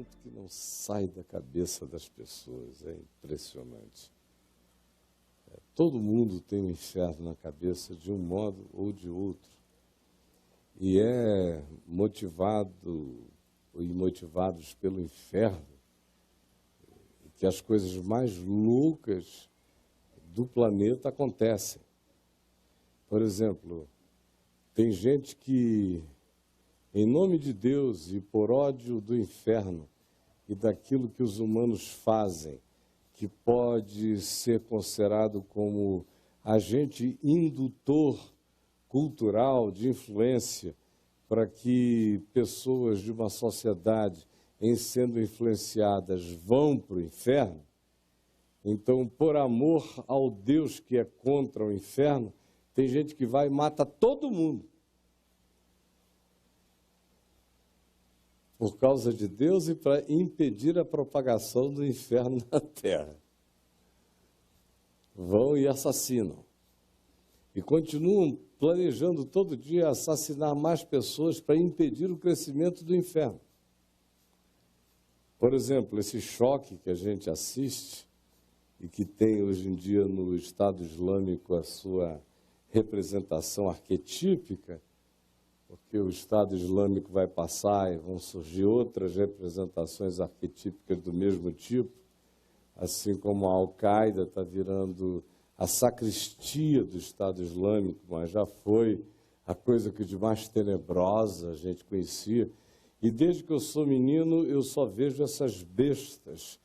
assunto que não sai da cabeça das pessoas, é impressionante. Todo mundo tem um inferno na cabeça de um modo ou de outro. E é motivado e motivados pelo inferno que as coisas mais loucas do planeta acontecem. Por exemplo, tem gente que, em nome de Deus e por ódio do inferno e daquilo que os humanos fazem, que pode ser considerado como agente indutor cultural de influência para que pessoas de uma sociedade, em sendo influenciadas, vão para o inferno. Então, por amor ao Deus que é contra o inferno, tem gente que vai e mata todo mundo. Por causa de Deus e para impedir a propagação do inferno na terra. Vão e assassinam. E continuam planejando todo dia assassinar mais pessoas para impedir o crescimento do inferno. Por exemplo, esse choque que a gente assiste e que tem hoje em dia no Estado Islâmico a sua representação arquetípica, porque o Estado Islâmico vai passar e vão surgir outras representações arquetípicas do mesmo tipo, assim como a Al-Qaeda está virando a sacristia do Estado Islâmico, mas já foi a coisa que de mais tenebrosa a gente conhecia. E desde que eu sou menino, eu só vejo essas bestas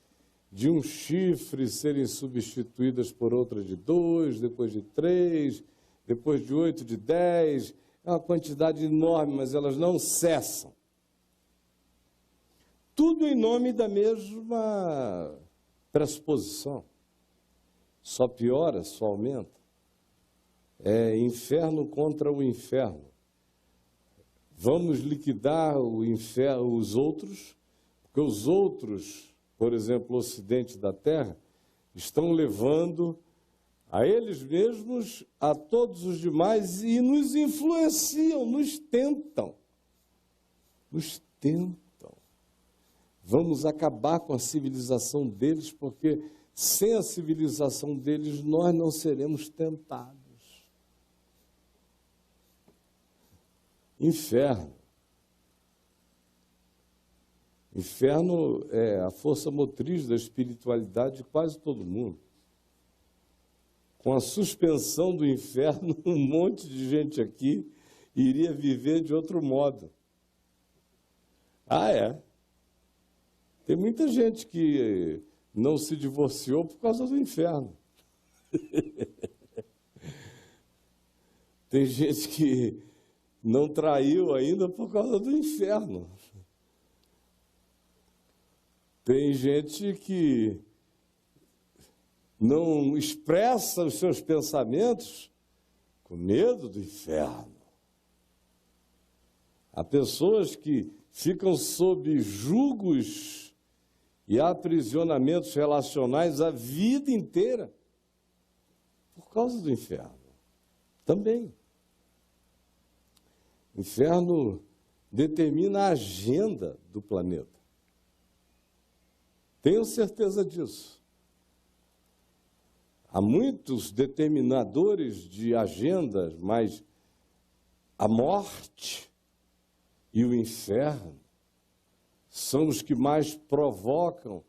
de um chifre serem substituídas por outra de 2, depois de 3, depois de 8, de 10. É uma quantidade enorme, mas elas não cessam. Tudo em nome da mesma pressuposição. Só piora, só aumenta. É inferno contra o inferno. Vamos liquidar o inferno, os outros, porque os outros, por exemplo, o ocidente da Terra, estão levando a eles mesmos, a todos os demais, e nos influenciam, nos tentam. Nos tentam. Vamos acabar com a civilização deles, porque sem a civilização deles nós não seremos tentados. Inferno. Inferno é a força motriz da espiritualidade de quase todo mundo. Com a suspensão do inferno, um monte de gente aqui iria viver de outro modo. Ah, é? Tem muita gente que não se divorciou por causa do inferno. Tem gente que não traiu ainda por causa do inferno. Tem gente que não expressa os seus pensamentos com medo do inferno. Há pessoas que ficam sob julgos e aprisionamentos relacionais a vida inteira por causa do inferno. Também. O inferno determina a agenda do planeta. Tenho certeza disso. Há muitos determinadores de agendas, mas a morte e o inferno são os que mais provocam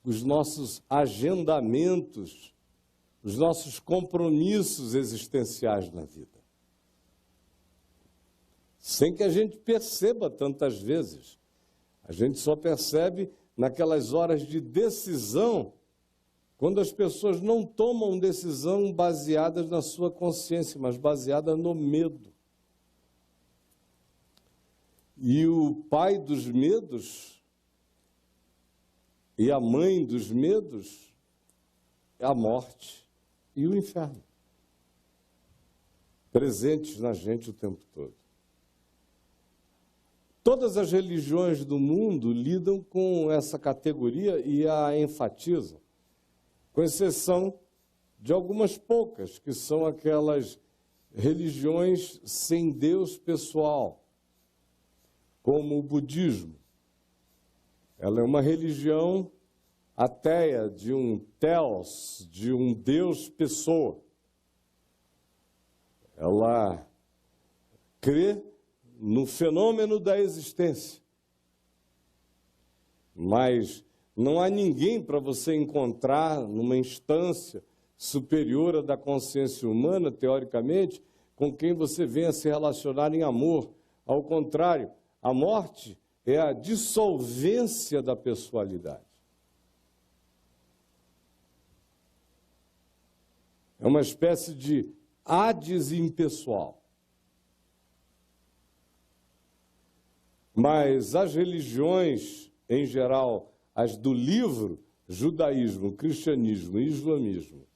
os nossos agendamentos, os nossos compromissos existenciais na vida. Sem que a gente perceba tantas vezes. A gente só percebe naquelas horas de decisão, quando as pessoas não tomam decisão baseadas na sua consciência, mas baseada no medo. E o pai dos medos e a mãe dos medos é a morte e o inferno, presentes na gente o tempo todo. Todas as religiões do mundo lidam com essa categoria e a enfatizam, com exceção de algumas poucas, que são aquelas religiões sem Deus pessoal, como o budismo. Ela é uma religião ateia, de um Theos, de um Deus pessoa. Ela crê no fenômeno da existência. Mas não há ninguém para você encontrar numa instância superior à da consciência humana, teoricamente, com quem você venha se relacionar em amor. Ao contrário, a morte é a dissolvência da pessoalidade. É uma espécie de Hades impessoal. Mas as religiões, em geral, as do livro, judaísmo, cristianismo e islamismo,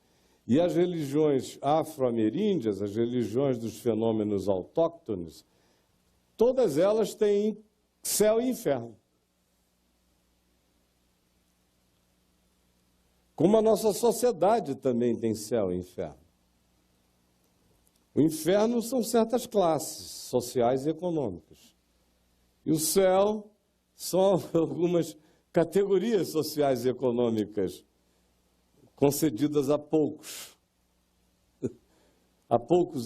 e as religiões afro-ameríndias, as religiões dos fenômenos autóctones, todas elas têm céu e inferno. Como a nossa sociedade também tem céu e inferno. O inferno são certas classes sociais e econômicas. E o céu são algumas categorias sociais e econômicas concedidas a poucos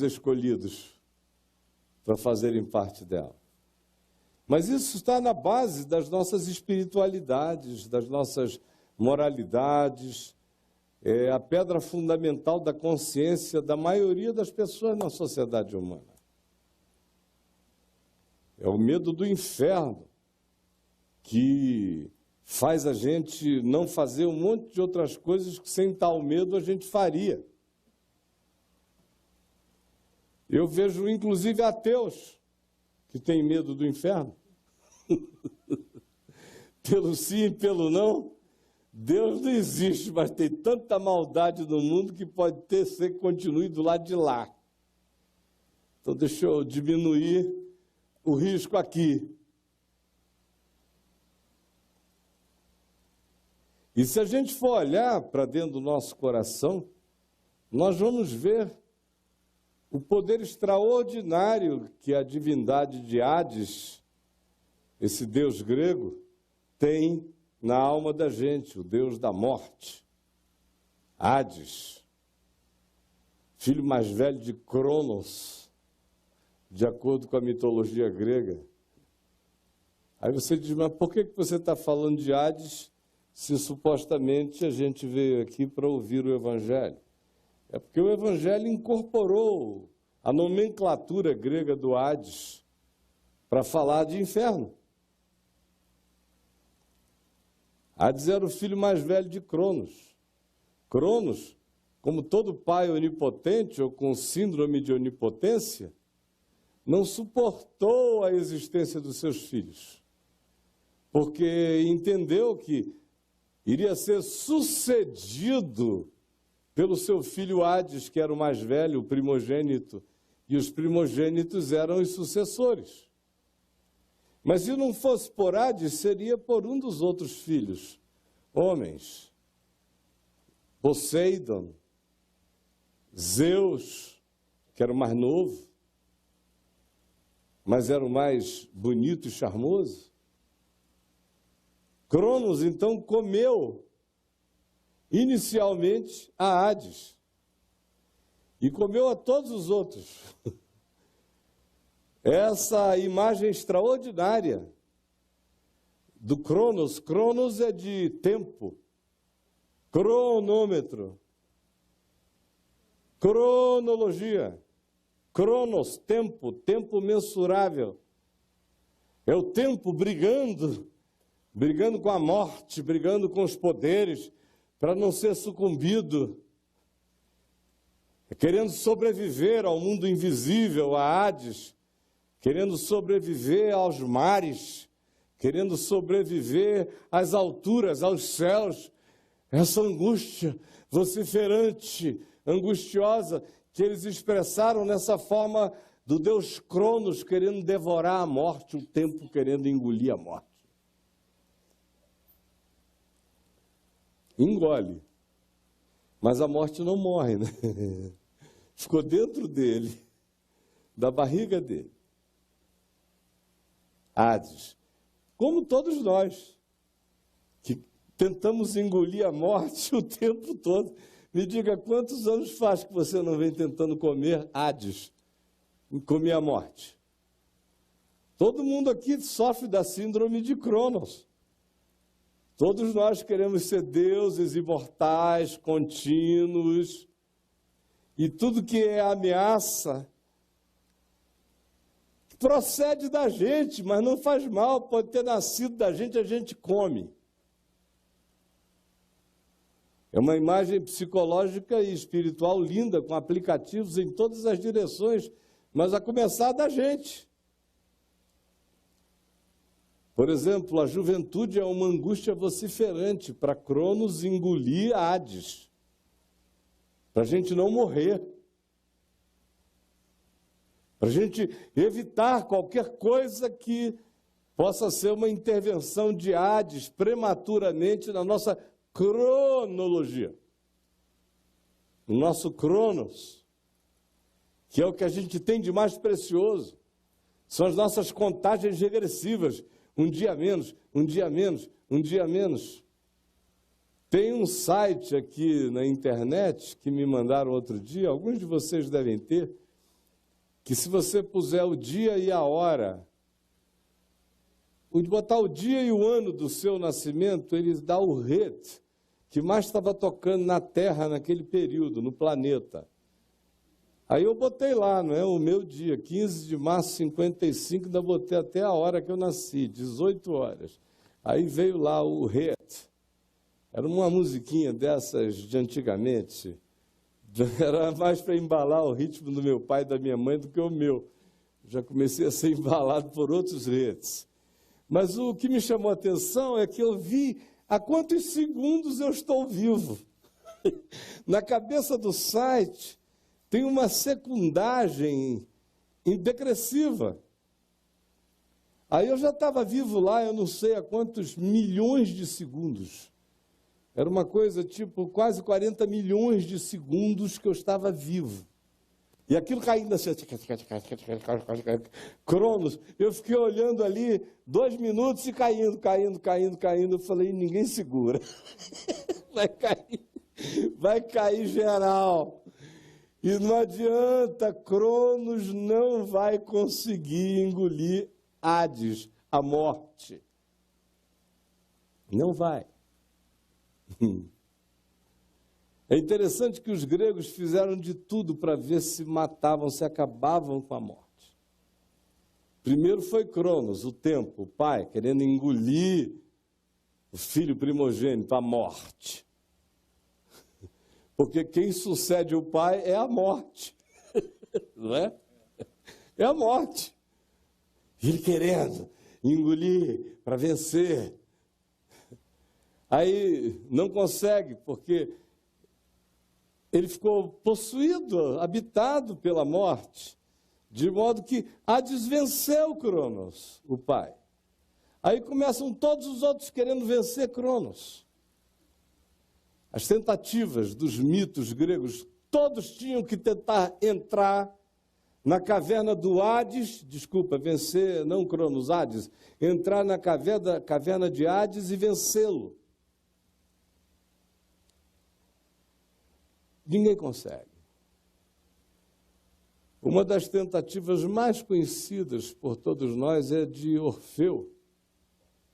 escolhidos para fazerem parte dela. Mas isso está na base das nossas espiritualidades, das nossas moralidades, é a pedra fundamental da consciência da maioria das pessoas na sociedade humana. É o medo do inferno que faz a gente não fazer um monte de outras coisas que sem tal medo a gente faria. Eu vejo, inclusive, ateus que têm medo do inferno. Pelo sim e pelo não, Deus não existe, mas tem tanta maldade no mundo que pode ser que continue do lado de lá. Então, deixa eu diminuir o risco aqui. E se a gente for olhar para dentro do nosso coração, nós vamos ver o poder extraordinário que a divindade de Hades, esse deus grego, tem na alma da gente, o deus da morte. Hades, filho mais velho de Cronos, de acordo com a mitologia grega. Aí você diz, mas por que você está falando de Hades se supostamente a gente veio aqui para ouvir o Evangelho? É porque o Evangelho incorporou a nomenclatura grega do Hades para falar de inferno. Hades era o filho mais velho de Cronos. Cronos, como todo pai onipotente ou com síndrome de onipotência, não suportou a existência dos seus filhos, porque entendeu que iria ser sucedido pelo seu filho Hades, que era o mais velho, o primogênito, e os primogênitos eram os sucessores. Mas se não fosse por Hades, seria por um dos outros filhos, homens. Poseidon, Zeus, que era o mais novo, mas era o mais bonito e charmoso. Cronos, então, comeu inicialmente a Hades e comeu a todos os outros. Essa imagem extraordinária do Cronos. Cronos é de tempo, cronômetro, cronologia. Cronos, tempo, tempo mensurável. É o tempo brigando com a morte, brigando com os poderes, para não ser sucumbido, querendo sobreviver ao mundo invisível, a Hades, querendo sobreviver aos mares, querendo sobreviver às alturas, aos céus. Essa angústia vociferante, angustiosa, que eles expressaram nessa forma do Deus Cronos querendo devorar a morte, o tempo querendo engolir a morte. Engole, mas a morte não morre, né? Ficou dentro dele, da barriga dele. Hades, como todos nós. que tentamos engolir a morte o tempo todo. Me diga, quantos anos faz que você não vem tentando comer Hades, comer a morte? Todo mundo aqui sofre da síndrome de Cronos. Todos nós queremos ser deuses imortais, contínuos, e tudo que é ameaça procede da gente, mas não faz mal, pode ter nascido da gente, a gente come. É uma imagem psicológica e espiritual linda, com aplicativos em todas as direções, mas a começar da gente. Por exemplo, a juventude é uma angústia vociferante para Cronos engolir Hades, para a gente não morrer, para a gente evitar qualquer coisa que possa ser uma intervenção de Hades prematuramente na nossa cronologia, no nosso Cronos, que é o que a gente tem de mais precioso, são as nossas contagens regressivas, um dia menos, um dia menos, um dia menos. Tem um site aqui na internet que me mandaram outro dia, alguns de vocês devem ter, que se você puser o dia e a hora, botar o dia e o ano do seu nascimento, ele dá o hit que mais estava tocando na Terra naquele período, no planeta. Aí eu botei lá, não é, o meu dia, 15 de março de 55, ainda botei até a hora que eu nasci, 18 horas. Aí veio lá o hit. Era uma musiquinha dessas de antigamente. Era mais para embalar o ritmo do meu pai e da minha mãe do que o meu. Já comecei a ser embalado por outros hits. Mas o que me chamou a atenção é que eu vi há quantos segundos eu estou vivo. Na cabeça do site tem uma secundagem decresciva. Aí eu já estava vivo lá, eu não sei há quantos milhões de segundos. Era uma coisa tipo quase 40 milhões de segundos que eu estava vivo. E aquilo caindo assim, Cronos, eu fiquei olhando ali 2 minutos e caindo. Eu falei, ninguém segura. Vai cair geral. E não adianta, Cronos não vai conseguir engolir Hades, a morte. Não vai. É interessante que os gregos fizeram de tudo para ver se matavam, se acabavam com a morte. Primeiro foi Cronos, o tempo, o pai, querendo engolir o filho primogênito, a morte. Porque quem sucede o pai é a morte, não é? É a morte. Ele querendo engolir para vencer. Aí não consegue, porque ele ficou possuído, habitado pela morte, de modo que Hades venceu Cronos, o pai. Aí começam todos os outros querendo vencer Cronos. As tentativas dos mitos gregos, todos tinham que tentar entrar na caverna do Hades, vencer, não Cronos, Hades, entrar na caverna de Hades e vencê-lo. Ninguém consegue. Uma das tentativas mais conhecidas por todos nós é de Orfeu.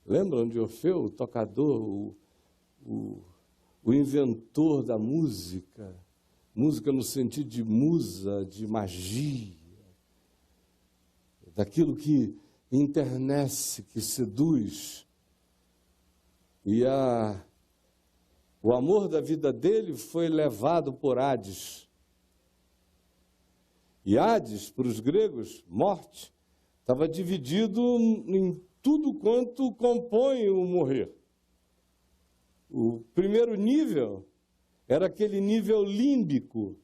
Lembram de Orfeu, o tocador, o inventor da música? Música no sentido de musa, de magia, daquilo que enternece, que seduz. E o amor da vida dele foi levado por Hades. E Hades, para os gregos, morte, estava dividido em tudo quanto compõe o morrer. O primeiro nível era aquele nível límbico.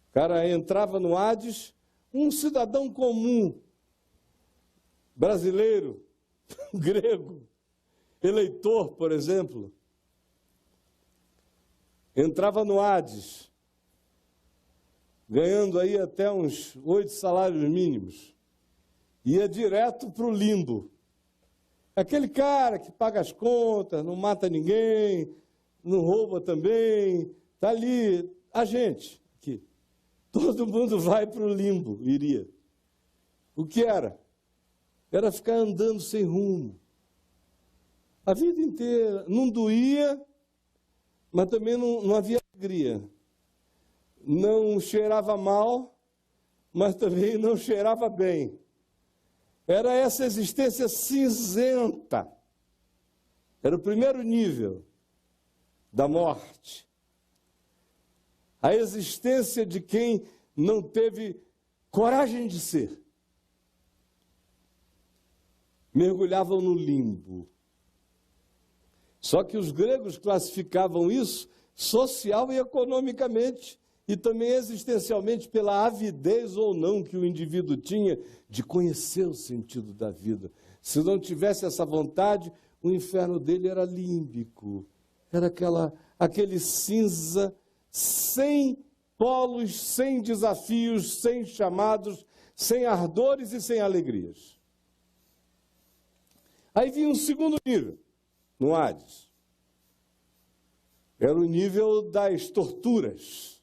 O cara entrava no Hades, um cidadão comum, brasileiro, grego, eleitor, por exemplo, entrava no Hades, ganhando aí até uns 8 salários mínimos, ia direto para o limbo, Aquele cara que paga as contas, não mata ninguém, não rouba também, está ali. A gente, aqui, todo mundo vai para o limbo, iria. O que era? Era ficar andando sem rumo. A vida inteira. Não doía, mas também não havia alegria. Não cheirava mal, mas também não cheirava bem. Era essa existência cinzenta. Era o primeiro nível da morte. A existência de quem não teve coragem de ser. Mergulhavam no limbo. Só que os gregos classificavam isso social e economicamente, e também existencialmente pela avidez ou não que o indivíduo tinha de conhecer o sentido da vida. Se não tivesse essa vontade, o inferno dele era límbico, era aquele cinza sem polos, sem desafios, sem chamados, sem ardores e sem alegrias. Aí vinha um segundo nível, no Hades. Era o nível das torturas.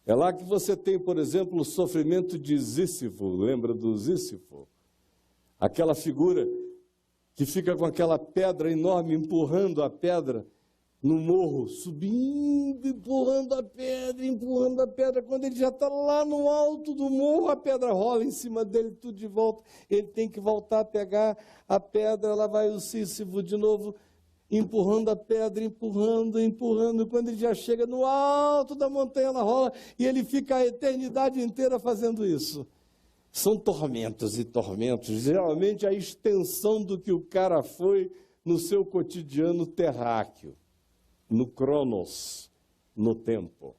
É lá que você tem, por exemplo, o sofrimento de Sísifo. Lembra do Sísifo? Aquela figura que fica com aquela pedra enorme, empurrando a pedra no morro, subindo, empurrando a pedra, empurrando a pedra. Quando ele já está lá no alto do morro, a pedra rola em cima dele, tudo de volta. Ele tem que voltar a pegar a pedra, lá vai o Sísifo de novo, empurrando a pedra, empurrando, empurrando. Quando ele já chega no alto da montanha, ela rola, e ele fica a eternidade inteira fazendo isso. São tormentos e tormentos, geralmente a extensão do que o cara foi no seu cotidiano terráqueo, no cronos, no tempo.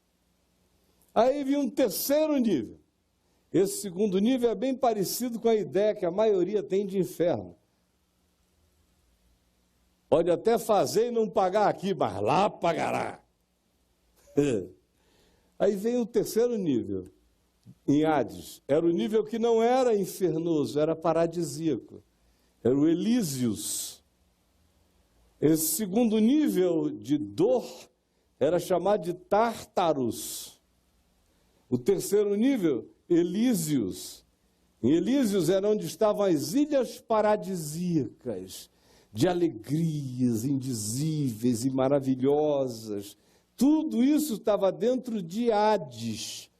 Aí vem um terceiro nível. Esse segundo nível é bem parecido com a ideia que a maioria tem de inferno. Pode até fazer e não pagar aqui, mas lá pagará. Aí vem o terceiro nível, em Hades. Era o nível que não era infernoso, era paradisíaco. Era o Elísios. Esse segundo nível de dor era chamado de Tártaros. O terceiro nível, Elísios. Em Elísios era onde estavam as ilhas paradisíacas, de alegrias indizíveis e maravilhosas. Tudo isso estava dentro de Hades.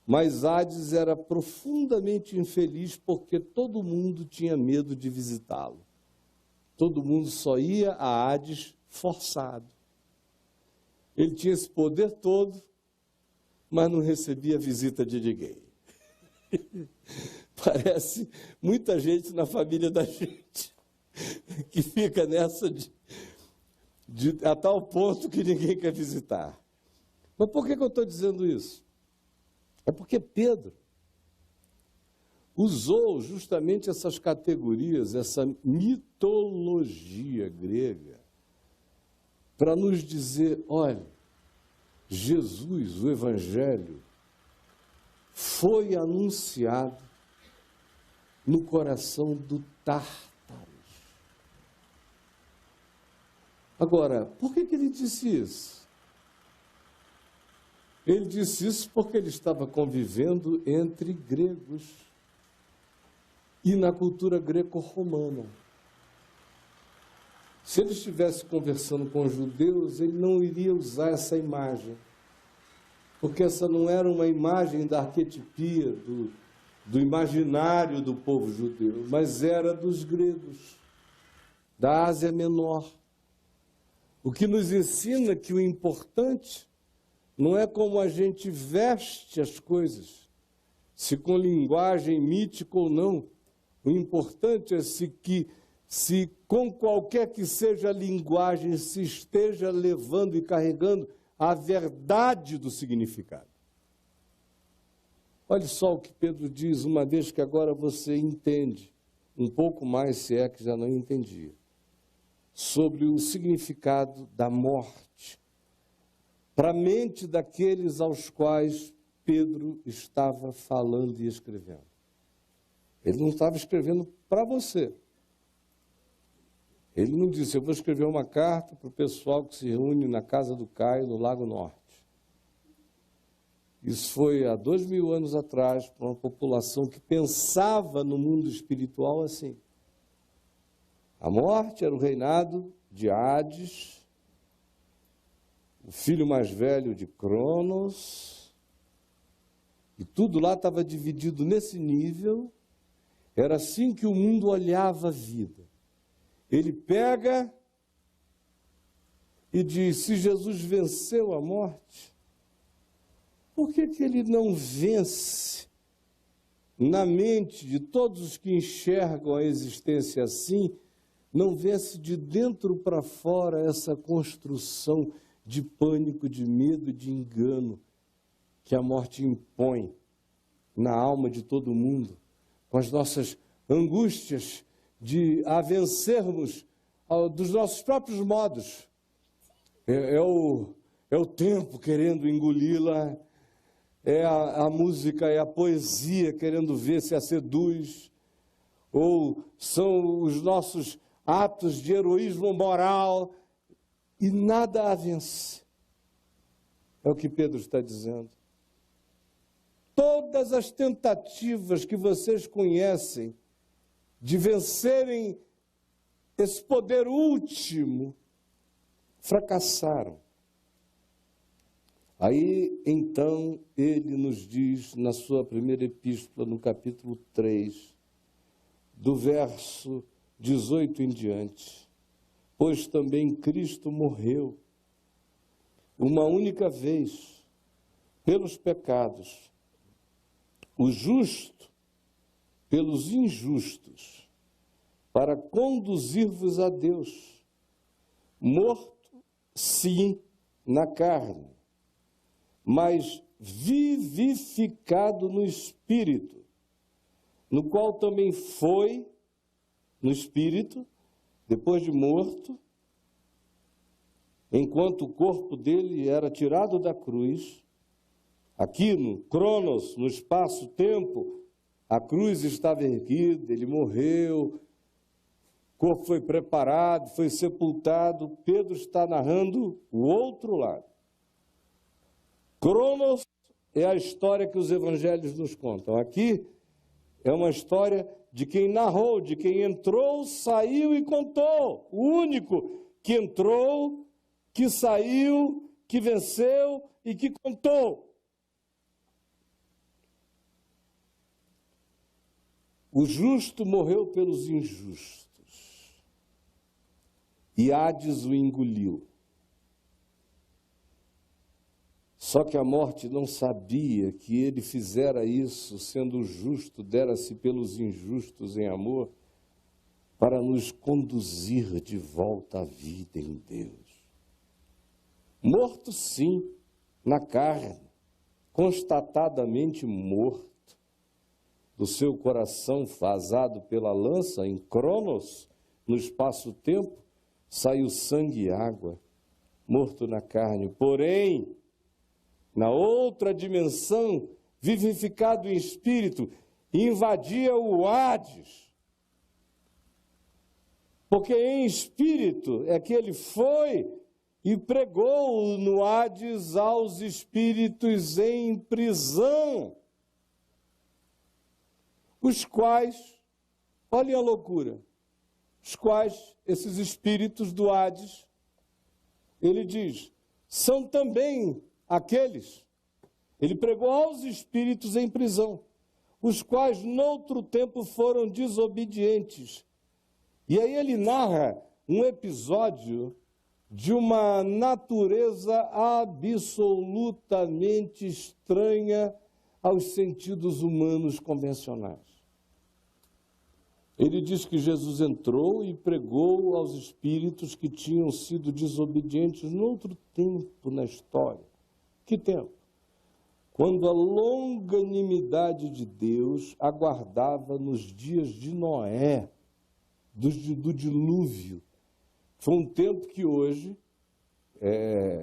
Mas Hades era profundamente infeliz porque todo mundo tinha medo de visitá-lo. Todo mundo só ia a Hades forçado. Ele tinha esse poder todo, mas não recebia visita de ninguém. Parece muita gente na família da gente que fica nessa a tal ponto que ninguém quer visitar. Mas por que eu estou dizendo isso? É porque Pedro usou justamente essas categorias, essa mitologia grega, para nos dizer, olha, Jesus, o Evangelho, foi anunciado no coração do Tártaros. Agora, por que ele disse isso? Ele disse isso porque ele estava convivendo entre gregos e na cultura greco-romana. Se ele estivesse conversando com judeus, ele não iria usar essa imagem, porque essa não era uma imagem da arquetipia, do imaginário do povo judeu, mas era dos gregos, da Ásia Menor. O que nos ensina que o importante não é como a gente veste as coisas, se com linguagem mítica ou não. O importante é se com qualquer que seja a linguagem se esteja levando e carregando a verdade do significado. Olha só o que Pedro diz, uma vez que agora você entende um pouco mais, se é que já não entendia, sobre o significado da morte, para a mente daqueles aos quais Pedro estava falando e escrevendo. Ele não estava escrevendo para você. Ele não disse, eu vou escrever uma carta para o pessoal que se reúne na casa do Caio, no Lago Norte. Isso foi há 2000 anos atrás, para uma população que pensava no mundo espiritual assim. A morte era o reinado de Hades, o filho mais velho de Cronos, e tudo lá estava dividido nesse nível. Era assim que o mundo olhava a vida. Ele pega e diz, se Jesus venceu a morte, por que ele não vence na mente de todos os que enxergam a existência assim, não vence de dentro para fora essa construção de pânico, de medo, de engano que a morte impõe na alma de todo mundo, com as nossas angústias de a vencermos dos nossos próprios modos. É o tempo querendo engoli-la, é a música, é a poesia querendo ver se a seduz, ou são os nossos atos de heroísmo moral, e nada a vence. É o que Pedro está dizendo. Todas as tentativas que vocês conhecem de vencerem esse poder último, fracassaram. Aí, então, ele nos diz, na sua primeira epístola, no capítulo 3, do verso 18 em diante, pois também Cristo morreu uma única vez pelos pecados, o justo pelos injustos, para conduzir-vos a Deus, morto, sim, na carne, mas vivificado no Espírito, no qual também foi, no Espírito, depois de morto, enquanto o corpo dele era tirado da cruz, aqui no Cronos, no espaço-tempo, a cruz estava erguida, ele morreu, o corpo foi preparado, foi sepultado. Pedro está narrando o outro lado. Cronos é a história que os evangelhos nos contam. Aqui é uma história de quem narrou, de quem entrou, saiu e contou. O único que entrou, que saiu, que venceu e que contou. O justo morreu pelos injustos, e Hades o engoliu. Só que a morte não sabia que ele fizera isso, sendo justo, dera-se pelos injustos em amor, para nos conduzir de volta à vida em Deus. Morto, sim, na carne, constatadamente morto, do seu coração vazado pela lança, em Cronos, no espaço-tempo, saiu sangue e água, morto na carne. Porém, na outra dimensão, vivificado em espírito, invadia o Hades. Porque em espírito é que ele foi e pregou no Hades aos espíritos em prisão, os quais, olhem a loucura, os quais, esses espíritos do Hades, ele diz, são também aqueles, ele pregou aos espíritos em prisão, os quais noutro tempo foram desobedientes. E aí ele narra um episódio de uma natureza absolutamente estranha aos sentidos humanos convencionais. Ele diz que Jesus entrou e pregou aos espíritos que tinham sido desobedientes noutro tempo na história. Que tempo? Quando a longanimidade de Deus aguardava nos dias de Noé, do dilúvio. Foi um tempo que hoje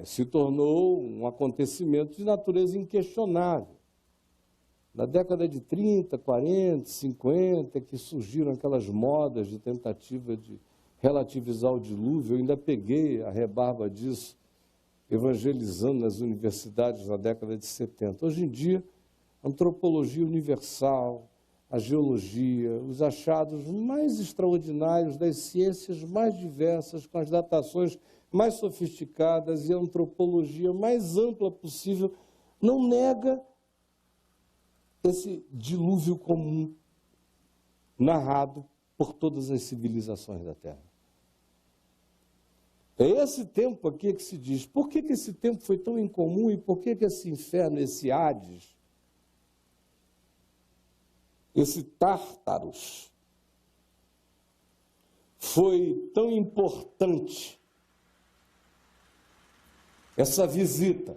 se tornou um acontecimento de natureza inquestionável. Na década de 30, 40, 50, que surgiram aquelas modas de tentativa de relativizar o dilúvio, eu ainda peguei a rebarba disso, evangelizando nas universidades na década de 70. Hoje em dia, a antropologia universal, a geologia, os achados mais extraordinários das ciências mais diversas, com as datações mais sofisticadas e a antropologia mais ampla possível, não nega esse dilúvio comum narrado por todas as civilizações da Terra. É esse tempo aqui que se diz, por que esse tempo foi tão incomum e por que esse inferno, esse Hades, esse Tártaros, foi tão importante, essa visita,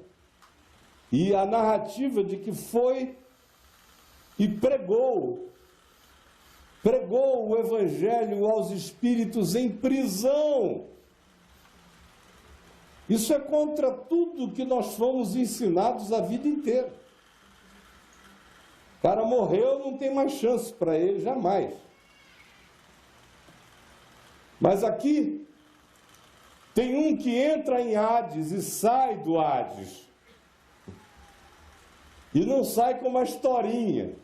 e a narrativa de que foi e pregou o Evangelho aos espíritos em prisão. Isso é contra tudo que nós fomos ensinados a vida inteira. O cara morreu, não tem mais chance para ele, jamais. Mas aqui, tem um que entra em Hades e sai do Hades. E não sai com uma historinha.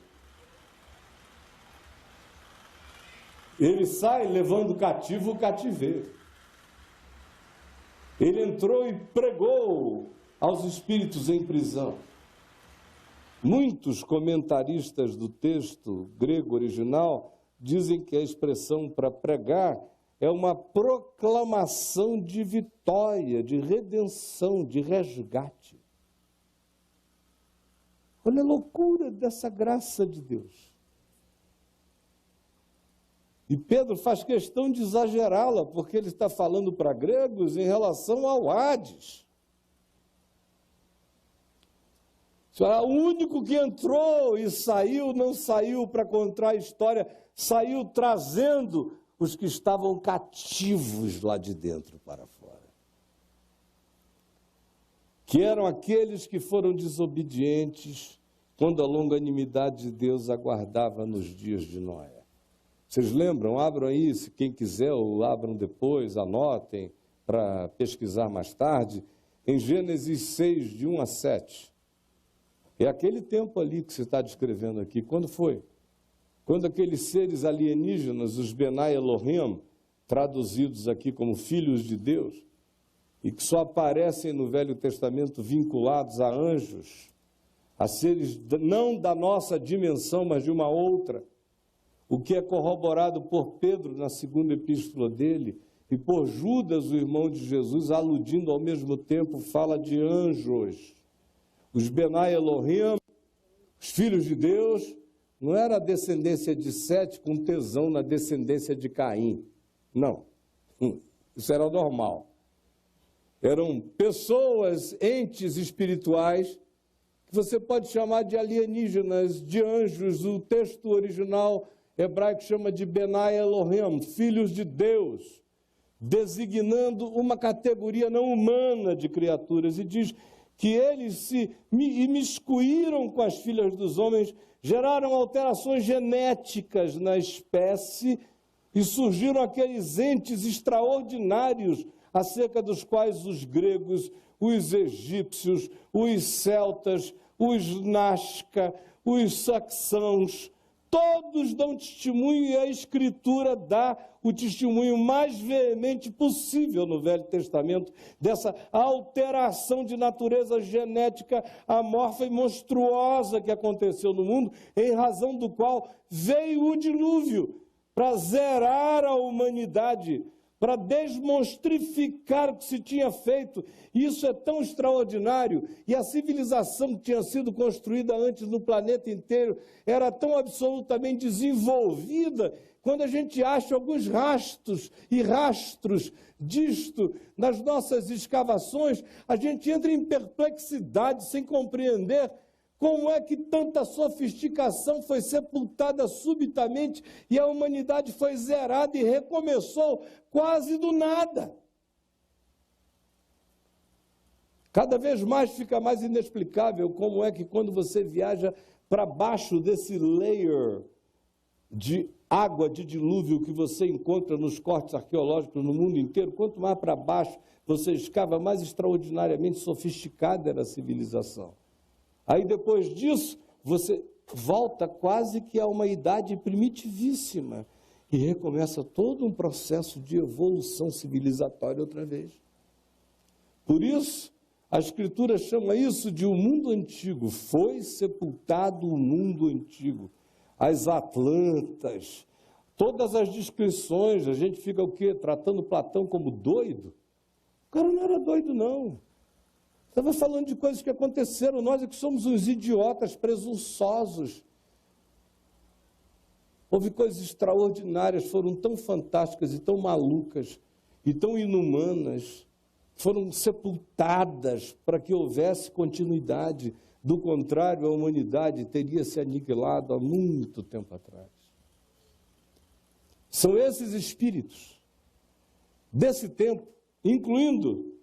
Ele sai levando cativo o cativeiro. Ele entrou e pregou aos espíritos em prisão. Muitos comentaristas do texto grego original dizem que a expressão para pregar é uma proclamação de vitória, de redenção, de resgate. Olha a loucura dessa graça de Deus. E Pedro faz questão de exagerá-la, porque ele está falando para gregos em relação ao Hades. O único que entrou e saiu, não saiu para contar a história, saiu trazendo os que estavam cativos lá de dentro para fora. Que eram aqueles que foram desobedientes quando a longanimidade de Deus aguardava nos dias de Noé. Vocês lembram? Abram aí, se quem quiser, ou abram depois, anotem para pesquisar mais tarde, em Gênesis 6, de 1 a 7. É aquele tempo ali que você está descrevendo aqui. Quando foi? Quando aqueles seres alienígenas, os Benai Elohim, traduzidos aqui como filhos de Deus, e que só aparecem no Velho Testamento vinculados a anjos, a seres não da nossa dimensão, mas de uma outra, o que é corroborado por Pedro na segunda epístola dele, e por Judas, o irmão de Jesus, aludindo ao mesmo tempo, fala de anjos. Os Benai Elohim, os filhos de Deus, não era a descendência de Sete com tesão na descendência de Caim. Não, isso era normal. Eram pessoas, entes espirituais, que você pode chamar de alienígenas, de anjos. O texto original hebraico chama de Benai Elohim, filhos de Deus, designando uma categoria não humana de criaturas, e diz que eles se imiscuíram com as filhas dos homens, geraram alterações genéticas na espécie e surgiram aqueles entes extraordinários acerca dos quais os gregos, os egípcios, os celtas, os Nazca, os saxãos, todos dão testemunho, e a Escritura dá o testemunho mais veemente possível no Velho Testamento dessa alteração de natureza genética amorfa e monstruosa que aconteceu no mundo, em razão do qual veio o dilúvio para zerar a humanidade, para desmonstrificar o que se tinha feito. Isso é tão extraordinário, e a civilização que tinha sido construída antes no planeta inteiro era tão absolutamente desenvolvida. Quando a gente acha alguns rastros disto nas nossas escavações, a gente entra em perplexidade, sem compreender como é que tanta sofisticação foi sepultada subitamente e a humanidade foi zerada e recomeçou quase do nada. Cada vez mais fica mais inexplicável como é que quando você viaja para baixo desse layer de água de dilúvio que você encontra nos cortes arqueológicos no mundo inteiro, quanto mais para baixo você escava, mais extraordinariamente sofisticada era a civilização. Aí depois disso, você volta quase que a uma idade primitivíssima e recomeça todo um processo de evolução civilizatória outra vez. Por isso, a Escritura chama isso de o mundo antigo. Foi sepultado o mundo antigo. As Atlantas, todas as descrições, a gente fica o quê? Tratando Platão como doido? O cara não era doido, não. Estava falando de coisas que aconteceram. Nós é que somos uns idiotas presunçosos. Houve coisas extraordinárias, foram tão fantásticas e tão malucas e tão inumanas, foram sepultadas para que houvesse continuidade. Do contrário, a humanidade teria se aniquilado há muito tempo atrás. São esses espíritos desse tempo, incluindo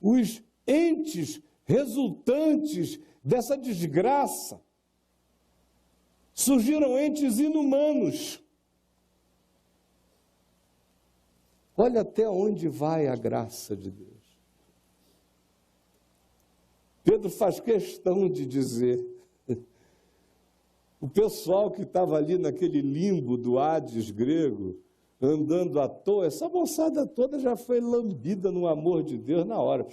os entes resultantes dessa desgraça. Surgiram entes inumanos. Olha até onde vai a graça de Deus. Pedro faz questão de dizer, o pessoal que estava ali naquele limbo do Hades grego, andando à toa, essa moçada toda já foi lambida no amor de Deus na hora.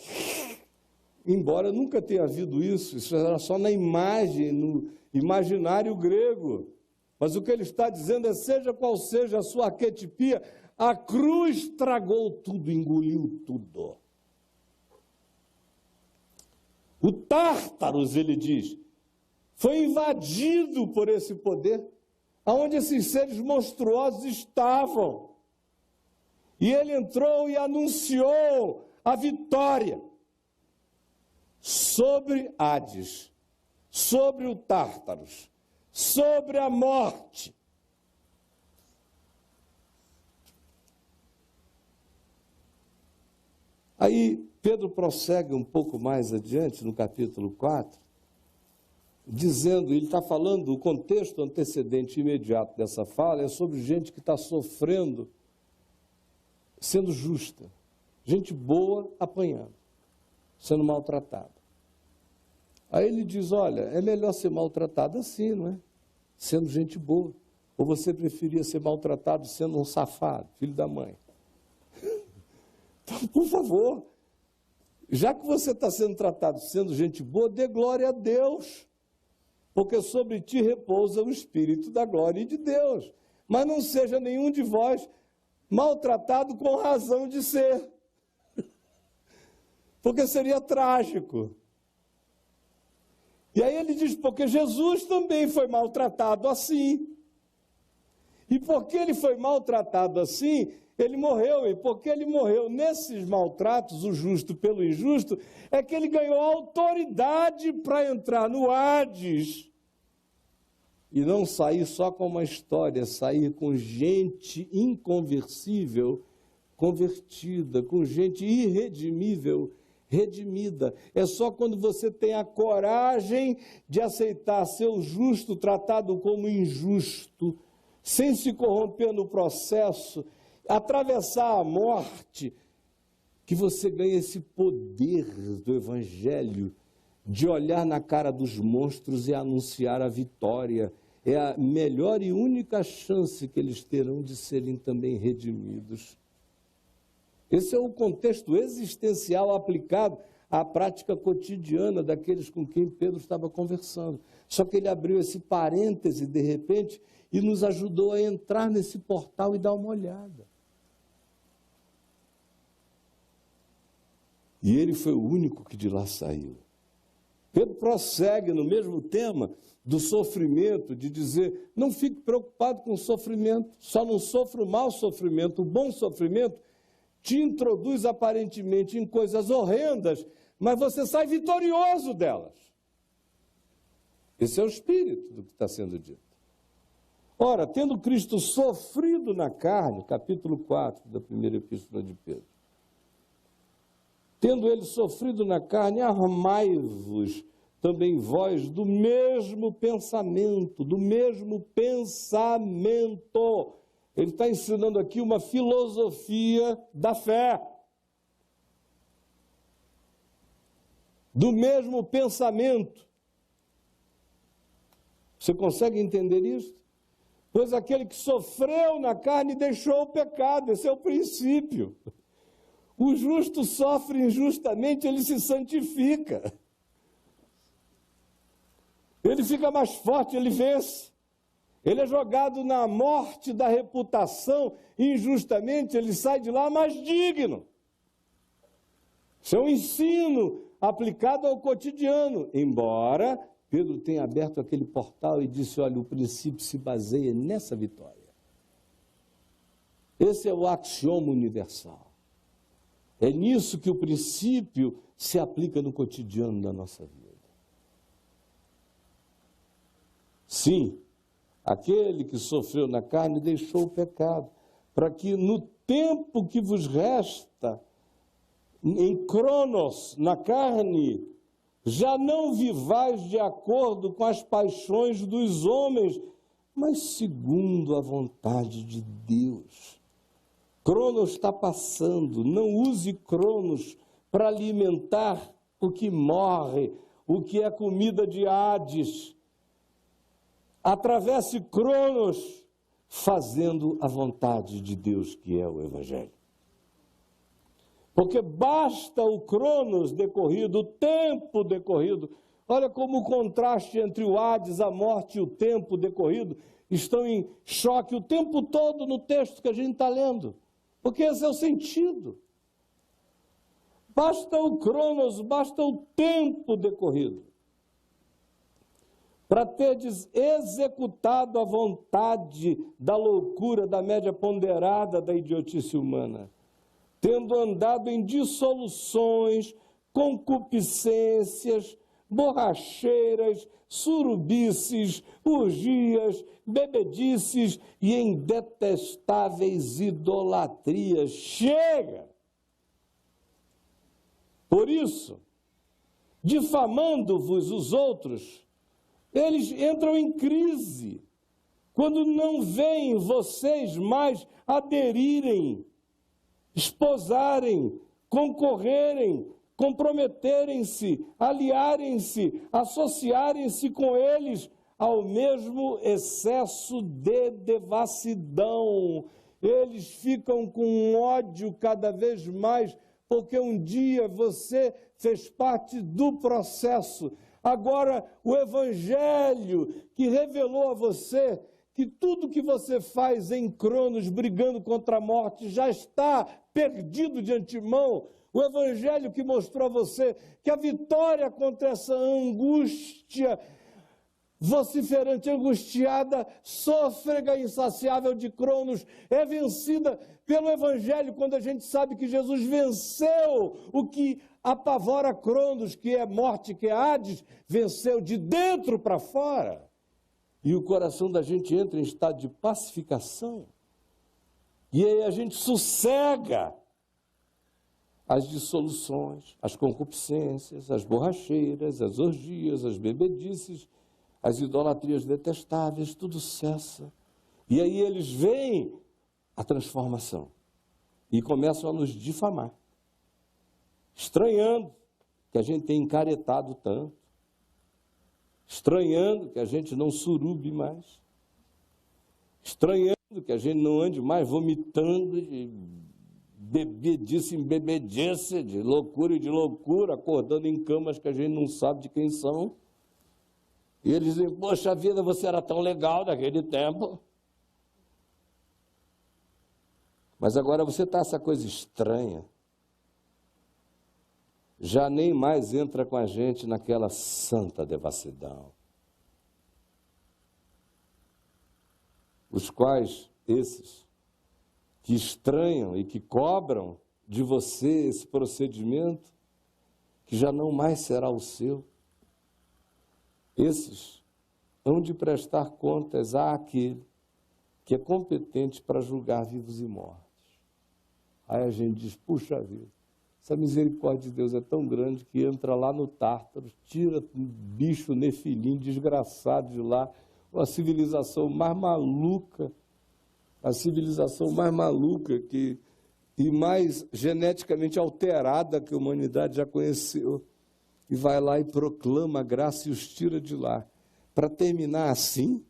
Embora nunca tenha havido isso era só na imagem, no imaginário grego. Mas o que ele está dizendo é, seja qual seja a sua arquetipia, a cruz tragou tudo, engoliu tudo. O Tártaros, ele diz, foi invadido por esse poder, aonde esses seres monstruosos estavam. E ele entrou e anunciou a vitória sobre Hades, sobre o Tártaros, sobre a morte. Aí Pedro prossegue um pouco mais adiante, no capítulo 4, dizendo, ele está falando, o contexto antecedente imediato dessa fala é sobre gente que está sofrendo, sendo justa, gente boa apanhando, sendo maltratada. Aí ele diz, olha, é melhor ser maltratado assim, não é? Sendo gente boa. Ou você preferia ser maltratado sendo um safado, filho da mãe? Então, por favor, já que você está sendo tratado sendo gente boa, dê glória a Deus, porque sobre ti repousa o Espírito da glória de Deus. Mas não seja nenhum de vós maltratado com razão de ser, porque seria trágico. E aí ele diz, porque Jesus também foi maltratado assim. E porque ele foi maltratado assim, ele morreu, e porque ele morreu nesses maltratos, o justo pelo injusto, é que ele ganhou autoridade para entrar no Hades e não sair só com uma história, sair com gente inconversível, convertida, com gente irredimível, redimida. É só quando você tem a coragem de aceitar ser o justo tratado como injusto, sem se corromper no processo, atravessar a morte, que você ganha esse poder do Evangelho de olhar na cara dos monstros e anunciar a vitória. É a melhor e única chance que eles terão de serem também redimidos. Esse é o contexto existencial aplicado à prática cotidiana daqueles com quem Pedro estava conversando. Só que ele abriu esse parêntese, de repente, e nos ajudou a entrar nesse portal e dar uma olhada. E ele foi o único que de lá saiu. Pedro prossegue no mesmo tema do sofrimento, de dizer, não fique preocupado com o sofrimento, só não sofra o mau sofrimento, o bom sofrimento te introduz aparentemente em coisas horrendas, mas você sai vitorioso delas. Esse é o espírito do que está sendo dito. Ora, tendo Cristo sofrido na carne, capítulo 4 da primeira epístola de Pedro, tendo ele sofrido na carne, armai-vos também vós do mesmo pensamento, do mesmo pensamento. Ele está ensinando aqui uma filosofia da fé. Do mesmo pensamento. Você consegue entender isso? Pois aquele que sofreu na carne deixou o pecado, esse é o princípio. O justo sofre injustamente, ele se santifica. Ele fica mais forte, ele vence. Ele é jogado na morte da reputação, injustamente ele sai de lá mais digno. Isso é um ensino aplicado ao cotidiano, embora Pedro tenha aberto aquele portal e disse, olha, o princípio se baseia nessa vitória. Esse é o axioma universal. É nisso que o princípio se aplica no cotidiano da nossa vida. Sim, aquele que sofreu na carne deixou o pecado, para que no tempo que vos resta, em cronos, na carne, já não vivais de acordo com as paixões dos homens, mas segundo a vontade de Deus. Cronos está passando, não use Cronos para alimentar o que morre, o que é comida de Hades. Atravesse Cronos fazendo a vontade de Deus, que é o Evangelho. Porque basta o Cronos decorrido, o tempo decorrido. Olha como o contraste entre o Hades, a morte e o tempo decorrido estão em choque o tempo todo no texto que a gente está lendo. Porque esse é o sentido. Basta o Cronos, basta o tempo decorrido para teres executado a vontade da loucura, da média ponderada da idiotice humana, tendo andado em dissoluções, concupiscências, borracheiras, surubices, urgias, bebedices e em detestáveis idolatrias. Chega! Por isso, difamando-vos os outros, eles entram em crise, quando não veem vocês mais aderirem, esposarem, concorrerem, comprometerem-se, aliarem-se, associarem-se com eles ao mesmo excesso de devassidão. Eles ficam com ódio cada vez mais, porque um dia você fez parte do processo. Agora, o Evangelho que revelou a você que tudo que você faz em Cronos, brigando contra a morte, já está perdido de antemão. O Evangelho que mostrou a você que a vitória contra essa angústia vociferante, angustiada, sôfrega insaciável de Cronos, é vencida pelo Evangelho, quando a gente sabe que Jesus venceu o que apavora Cronos, que é morte, que é Hades, venceu de dentro para fora. E o coração da gente entra em estado de pacificação. E aí a gente sossega as dissoluções, as concupiscências, as borracheiras, as orgias, as bebedices, as idolatrias detestáveis, tudo cessa. E aí eles veem a transformação e começam a nos difamar, estranhando que a gente tem encaretado tanto, estranhando que a gente não surube mais, estranhando que a gente não ande mais vomitando de bebedice em bebedice, de loucura e de loucura, acordando em camas que a gente não sabe de quem são. E eles dizem, poxa vida, você era tão legal naquele tempo. Mas agora você está essa coisa estranha. Já nem mais entra com a gente naquela santa devassidão. Os quais, esses, que estranham e que cobram de você esse procedimento, que já não mais será o seu, esses hão de prestar contas àquele que é competente para julgar vivos e mortos. Aí a gente diz, puxa vida, Essa misericórdia de Deus é tão grande que entra lá no Tártaro, tira um bicho nefilim desgraçado de lá, uma civilização mais maluca, a civilização mais maluca e mais geneticamente alterada que a humanidade já conheceu, e vai lá e proclama a graça e os tira de lá. Para terminar assim,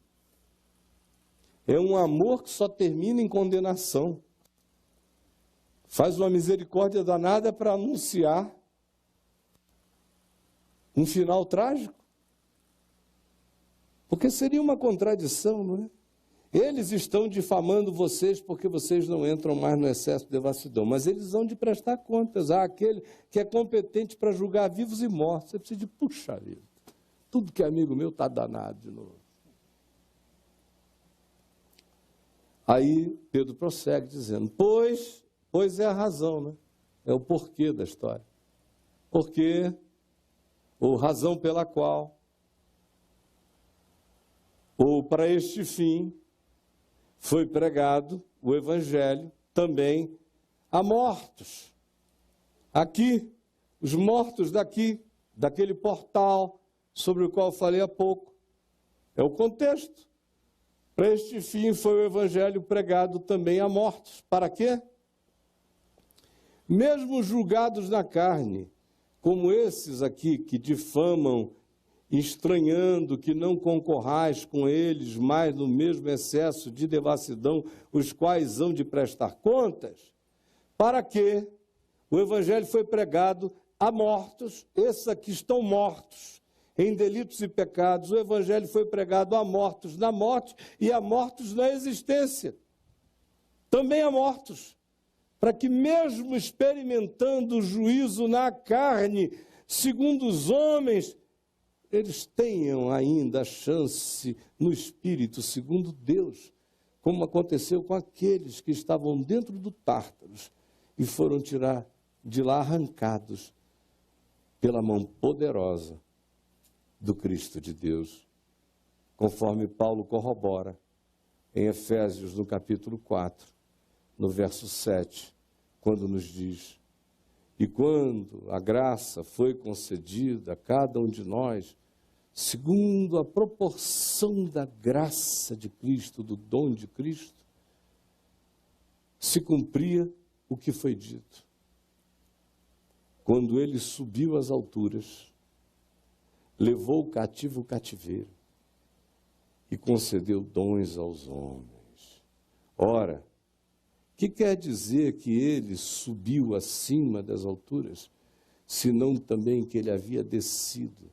é um amor que só termina em condenação. Faz uma misericórdia danada para anunciar um final trágico. Porque seria uma contradição, não é? Eles estão difamando vocês porque vocês não entram mais no excesso de devassidão, mas eles vão de prestar contas àquele que é competente para julgar vivos e mortos. Você precisa de, puxa vida, tudo que é amigo meu está danado de novo. Aí Pedro prossegue dizendo, pois é a razão, né? É o porquê da história. Porque, ou razão pela qual, ou para este fim, foi pregado o Evangelho também a mortos. Aqui, os mortos daqui, daquele portal sobre o qual falei há pouco. É o contexto. Para este fim foi o Evangelho pregado também a mortos. Para quê? Mesmo julgados na carne, como esses aqui que difamam, estranhando que não concorrais com eles mais no mesmo excesso de devassidão, os quais hão de prestar contas, para que o Evangelho foi pregado a mortos, esses aqui estão mortos em delitos e pecados, o Evangelho foi pregado a mortos na morte e a mortos na existência, também a mortos, para que mesmo experimentando o juízo na carne, segundo os homens, eles tenham ainda a chance no Espírito, segundo Deus, como aconteceu com aqueles que estavam dentro do Tártaros e foram tirar de lá arrancados pela mão poderosa do Cristo de Deus, conforme Paulo corrobora em Efésios, no capítulo 4, no verso 7, quando nos diz, e quando a graça foi concedida a cada um de nós, segundo a proporção da graça de Cristo, do dom de Cristo, se cumpria o que foi dito. Quando ele subiu às alturas, levou o cativo o cativeiro e concedeu dons aos homens. Ora, que quer dizer que ele subiu acima das alturas, senão também que ele havia descido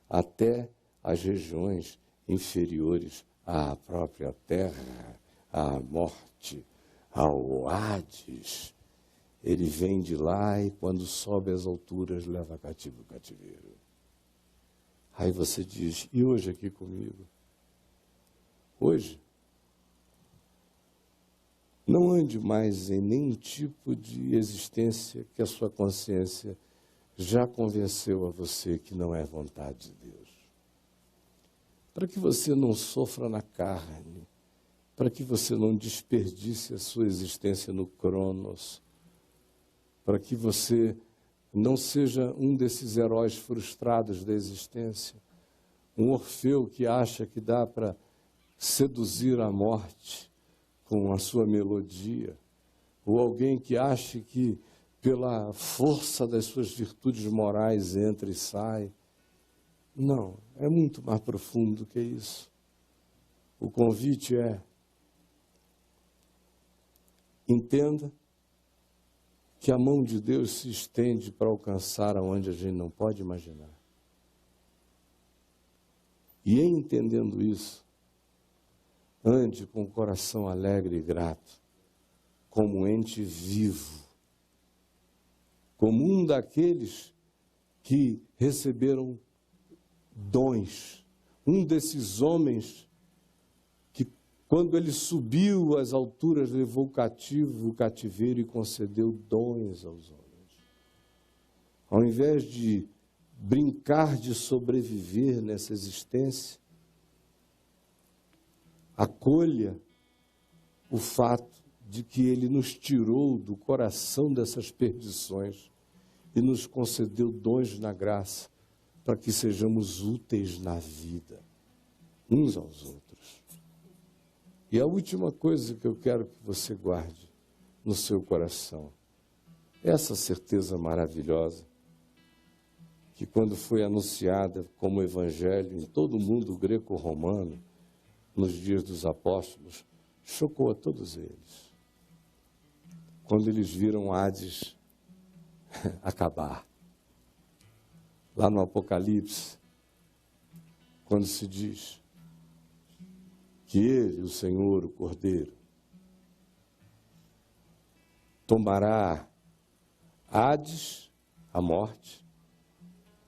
até as regiões inferiores à própria terra, à morte, ao Hades. Ele vem de lá e quando sobe às alturas leva cativo o cativeiro. Aí você diz, e hoje aqui comigo? Hoje, não ande mais em nenhum tipo de existência que a sua consciência já convenceu a você que não é vontade de Deus. Para que você não sofra na carne, para que você não desperdice a sua existência no Cronos, para que você não seja um desses heróis frustrados da existência, um Orfeu que acha que dá para seduzir a morte com a sua melodia, ou alguém que acha que pela força das suas virtudes morais entra e sai. Não, é muito mais profundo que isso. O convite é, entenda que a mão de Deus se estende para alcançar aonde a gente não pode imaginar. E em entendendo isso, ande com o coração alegre e grato, como um ente vivo, como um daqueles que receberam dons, um desses homens que, quando ele subiu às alturas, levou o cativeiro e concedeu dons aos homens. Ao invés de brincar de sobreviver nessa existência, acolha o fato de que ele nos tirou do coração dessas perdições e nos concedeu dons na graça para que sejamos úteis na vida, uns aos outros. E a última coisa que eu quero que você guarde no seu coração, essa certeza maravilhosa, que quando foi anunciada como evangelho em todo o mundo greco-romano, nos dias dos apóstolos, chocou a todos eles. Quando eles viram Hades acabar. Lá no Apocalipse, quando se diz que ele, o Senhor, o Cordeiro, tomará Hades, a morte,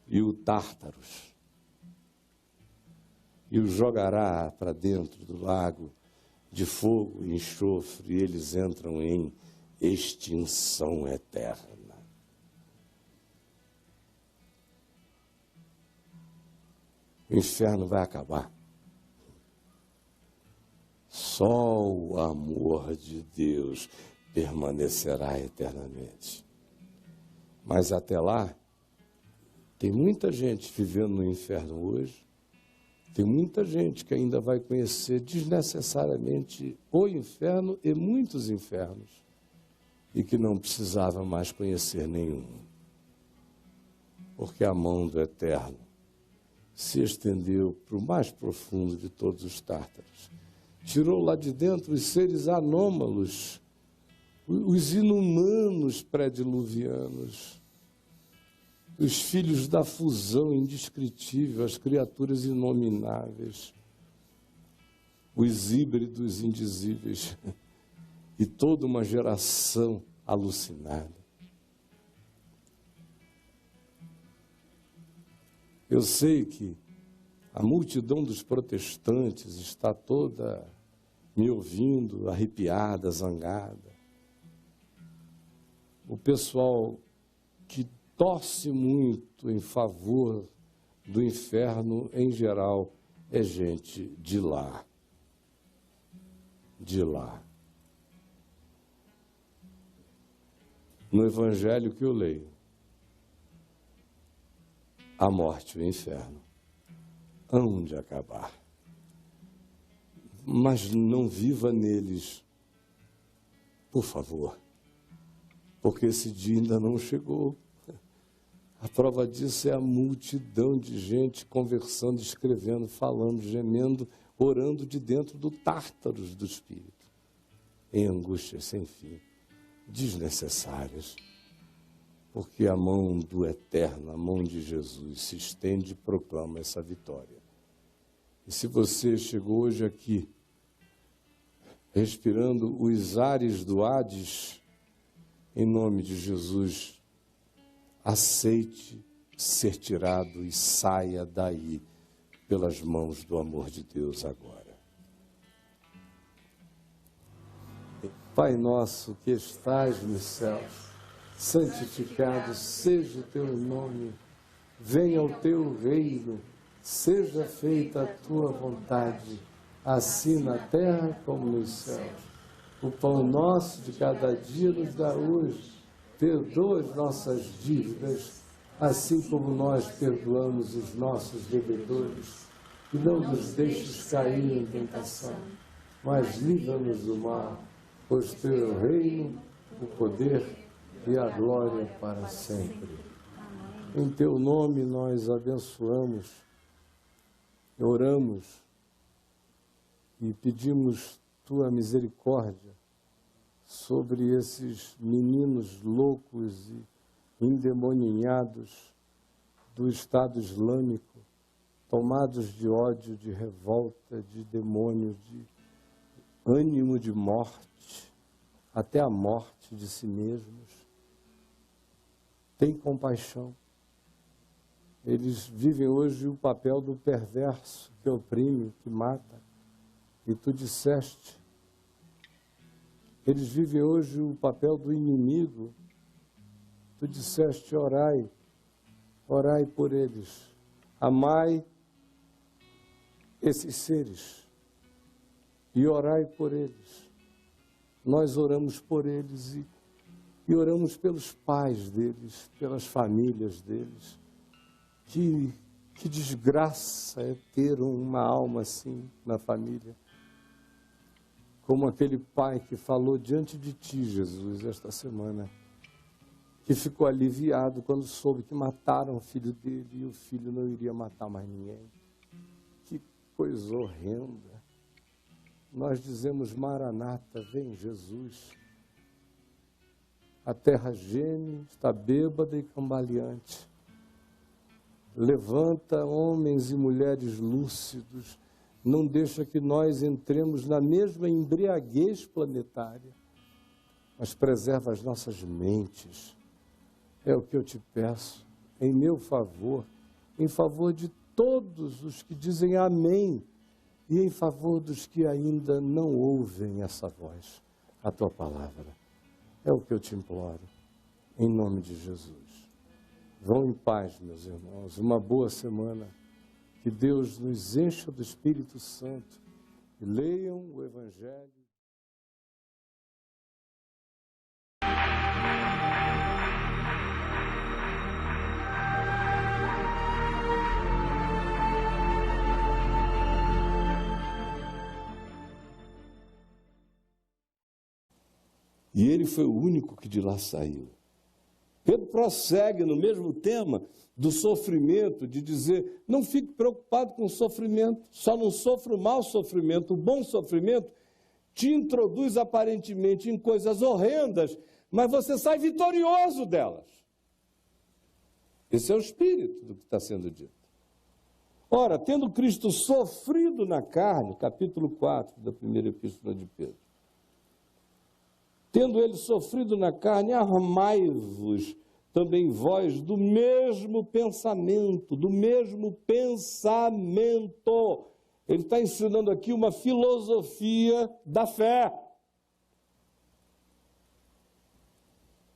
e o Tártaros, e o jogará para dentro do lago de fogo e enxofre, e eles entram em extinção eterna. O inferno vai acabar. Só o amor de Deus permanecerá eternamente. Mas até lá, tem muita gente vivendo no inferno hoje, tem muita gente que ainda vai conhecer desnecessariamente o inferno e muitos infernos, e que não precisava mais conhecer nenhum. Porque a mão do Eterno se estendeu para o mais profundo de todos os tártaros. Tirou lá de dentro os seres anômalos, os inumanos pré-diluvianos, os filhos da fusão indescritível, as criaturas inomináveis, os híbridos indizíveis, e toda uma geração alucinada. Eu sei que a multidão dos protestantes está toda me ouvindo, arrepiada, zangada. O pessoal que torce muito em favor do inferno, em geral, é gente de lá. De lá. No evangelho que eu leio, a morte e o inferno hão de acabar. Mas não viva neles, por favor, porque esse dia ainda não chegou. A prova disso é a multidão de gente conversando, escrevendo, falando, gemendo, orando de dentro do Tártaros do Espírito, em angústias sem fim, desnecessárias, porque a mão do Eterno, a mão de Jesus, se estende e proclama essa vitória. E se você chegou hoje aqui, respirando os ares do Hades, em nome de Jesus, aceite ser tirado e saia daí pelas mãos do amor de Deus agora. Pai nosso que estais nos céus, santificado seja o teu nome, venha o teu reino, seja feita a tua vontade, assim na terra como nos céus. O pão nosso de cada dia nos dá hoje, perdoa as nossas dívidas, assim como nós perdoamos os nossos devedores, e não nos deixes cair em tentação, mas livra-nos do mal, pois teu é o reino, o poder e a glória para sempre. Em teu nome nós abençoamos, oramos e pedimos tua misericórdia sobre esses meninos loucos e endemoninhados do Estado Islâmico, tomados de ódio, de revolta, de demônio, de ânimo de morte, até a morte de si mesmos. Tem compaixão. Eles vivem hoje o papel do perverso, que oprime, que mata. E tu disseste, eles vivem hoje o papel do inimigo. Tu disseste, orai, orai por eles. Amai esses seres e orai por eles. Nós oramos por eles E oramos pelos pais deles, pelas famílias deles. Que desgraça é ter uma alma assim na família. Como aquele pai que falou diante de ti, Jesus, esta semana, que ficou aliviado quando soube que mataram o filho dele e o filho não iria matar mais ninguém. Que coisa horrenda. Nós dizemos, Maranata, vem Jesus. A terra geme, está bêbada e cambaleante. Levanta homens e mulheres lúcidos, não deixa que nós entremos na mesma embriaguez planetária, mas preserva as nossas mentes. É o que eu te peço, em meu favor, em favor de todos os que dizem amém e em favor dos que ainda não ouvem essa voz, a tua palavra. É o que eu te imploro, em nome de Jesus. Vão em paz, meus irmãos, uma boa semana. Que Deus nos encha do Espírito Santo e leiam o Evangelho. E ele foi o único que de lá saiu. Pedro prossegue no mesmo tema do sofrimento, de dizer, não fique preocupado com o sofrimento, só não sofra o mau sofrimento. O bom sofrimento te introduz aparentemente em coisas horrendas, mas você sai vitorioso delas. Esse é o espírito do que está sendo dito. Ora, tendo Cristo sofrido na carne, capítulo 4 da primeira epístola de Pedro, tendo ele sofrido na carne, armai-vos também vós do mesmo pensamento, do mesmo pensamento. Ele está ensinando aqui uma filosofia da fé.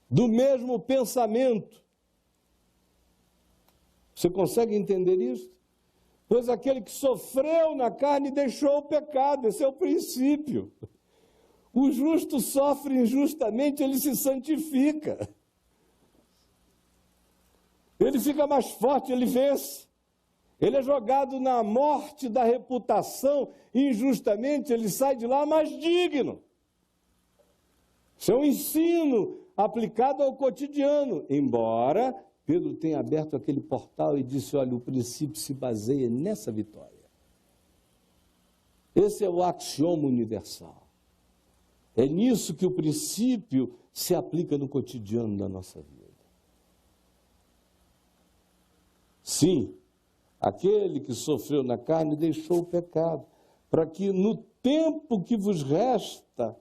Do mesmo pensamento. Você consegue entender isso? Pois aquele que sofreu na carne deixou o pecado, esse é o princípio. O justo sofre injustamente, ele se santifica. Ele fica mais forte, ele vence. Ele é jogado na morte da reputação, injustamente, ele sai de lá mais digno. Isso é um ensino aplicado ao cotidiano. Embora Pedro tenha aberto aquele portal e disse, olha, o princípio se baseia nessa vitória. Esse é o axioma universal. É nisso que o princípio se aplica no cotidiano da nossa vida. Sim, aquele que sofreu na carne deixou o pecado, para que no tempo que vos resta,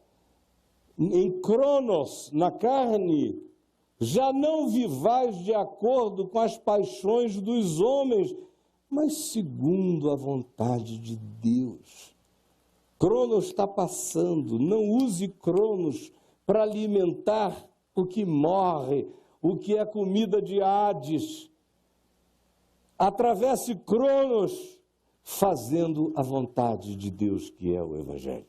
em cronos, na carne, já não vivais de acordo com as paixões dos homens, mas segundo a vontade de Deus. Cronos está passando, não use Cronos para alimentar o que morre, o que é comida de Hades. Atravesse Cronos fazendo a vontade de Deus, que é o Evangelho.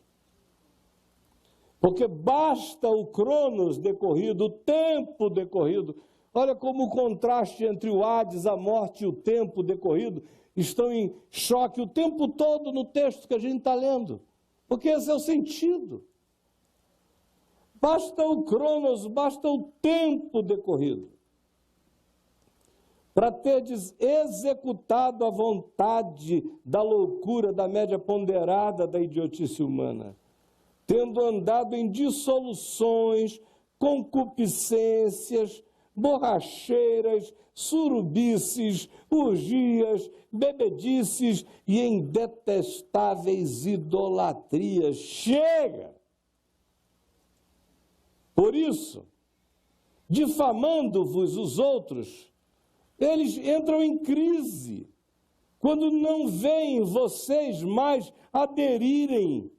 Porque basta o Cronos decorrido, o tempo decorrido. Olha como o contraste entre o Hades, a morte e o tempo decorrido estão em choque o tempo todo no texto que a gente está lendo. Porque esse é o sentido. Basta o Cronos, basta o tempo decorrido, para terdes executado a vontade da loucura, da média ponderada da idiotice humana, tendo andado em dissoluções, concupiscências, borracheiras, surubices, urgias, bebedices e em detestáveis idolatrias. Chega! Por isso, difamando-vos os outros, eles entram em crise, quando não veem vocês mais aderirem,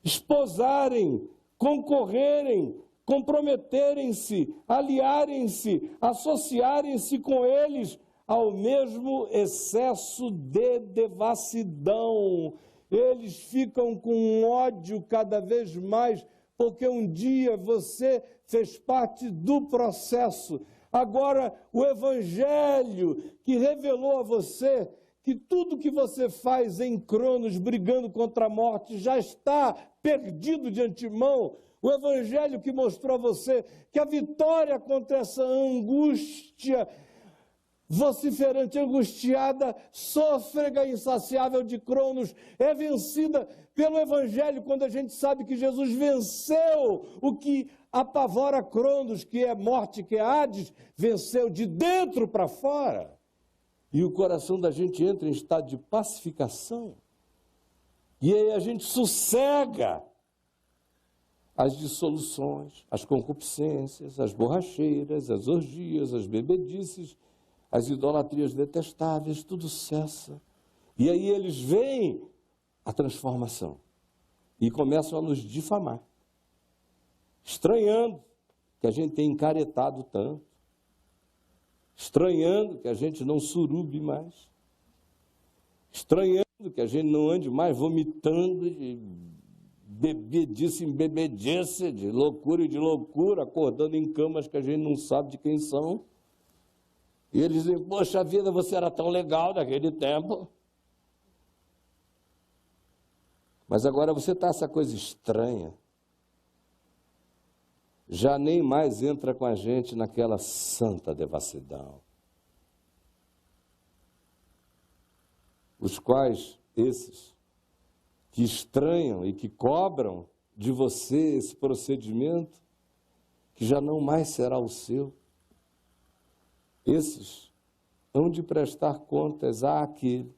esposarem, concorrerem, comprometerem-se, aliarem-se, associarem-se com eles ao mesmo excesso de devassidão. Eles ficam com um ódio cada vez mais porque um dia você fez parte do processo. Agora, o Evangelho que revelou a você que tudo que você faz em Cronos, brigando contra a morte, já está perdido de antemão. O Evangelho que mostrou a você que a vitória contra essa angústia vociferante, angustiada, sôfrega insaciável de Cronos, é vencida pelo Evangelho, quando a gente sabe que Jesus venceu o que apavora Cronos, que é morte, que é Hades, venceu de dentro para fora. E o coração da gente entra em estado de pacificação. E aí a gente sossega as dissoluções, as concupiscências, as borracheiras, as orgias, as bebedices, as idolatrias detestáveis, tudo cessa. E aí eles veem a transformação e começam a nos difamar, estranhando que a gente tem encaretado tanto, estranhando que a gente não surube mais, estranhando que a gente não ande mais vomitando de bebedice em bebedice, de loucura, acordando em camas que a gente não sabe de quem são. E eles dizem, poxa vida, você era tão legal naquele tempo. Mas agora você está essa coisa estranha. Já nem mais entra com a gente naquela santa devassidão. Os quais, esses, que estranham e que cobram de você esse procedimento, que já não mais será o seu, esses hão de prestar contas àquele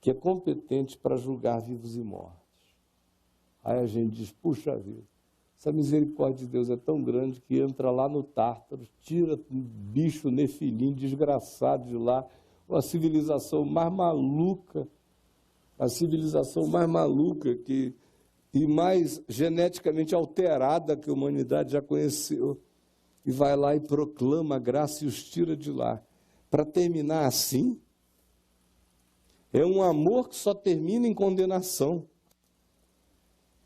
que é competente para julgar vivos e mortos. Aí a gente diz, puxa vida, essa misericórdia de Deus é tão grande que entra lá no Tártaro, tira um bicho nefilim desgraçado de lá, uma civilização mais maluca, a civilização mais maluca e mais geneticamente alterada que a humanidade já conheceu, e vai lá e proclama a graça e os tira de lá. Para terminar assim, é um amor que só termina em condenação.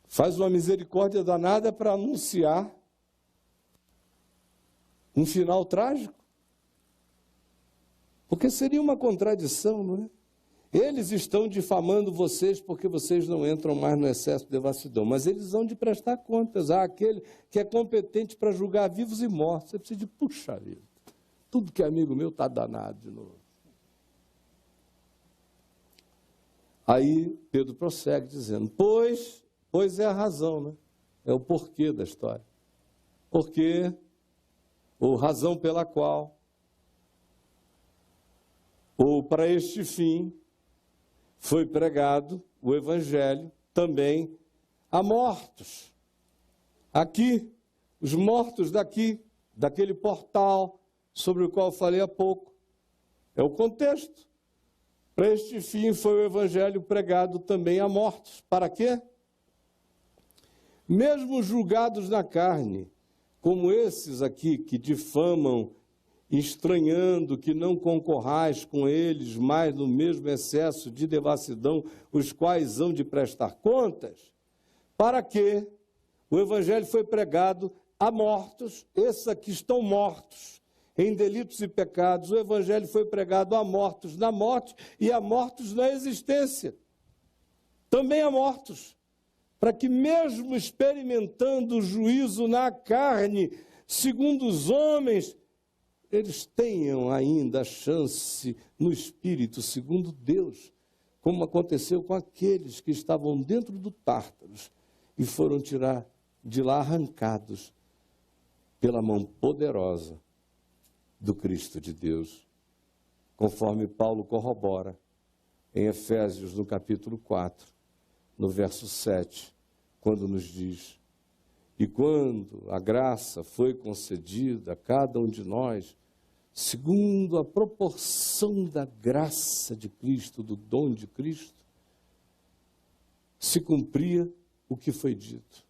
Faz uma misericórdia danada para anunciar um final trágico. Porque seria uma contradição, não é? Eles estão difamando vocês porque vocês não entram mais no excesso de devassidão, mas eles vão de prestar contas àquele que é competente para julgar vivos e mortos. Você precisa de, puxa vida, tudo que é amigo meu está danado de novo. Aí Pedro prossegue dizendo, pois é a razão, né? É o porquê da história. Porquê, ou razão pela qual, ou para este fim, foi pregado o Evangelho também a mortos. Aqui, os mortos daqui, daquele portal sobre o qual falei há pouco. É o contexto. Para este fim foi o Evangelho pregado também a mortos. Para quê? Mesmo julgados na carne, como esses aqui que difamam, estranhando que não concorrais com eles mais no mesmo excesso de devassidão, os quais hão de prestar contas, para que o Evangelho foi pregado a mortos, esses aqui estão mortos em delitos e pecados, o Evangelho foi pregado a mortos na morte e a mortos na existência, também a mortos, para que mesmo experimentando o juízo na carne, segundo os homens, eles tenham ainda a chance no Espírito, segundo Deus, como aconteceu com aqueles que estavam dentro do Tártaros e foram de lá arrancados pela mão poderosa do Cristo de Deus, conforme Paulo corrobora em Efésios, no capítulo 4, no verso 7, quando nos diz, e quando a graça foi concedida a cada um de nós, segundo a proporção da graça de Cristo, do dom de Cristo, se cumpria o que foi dito.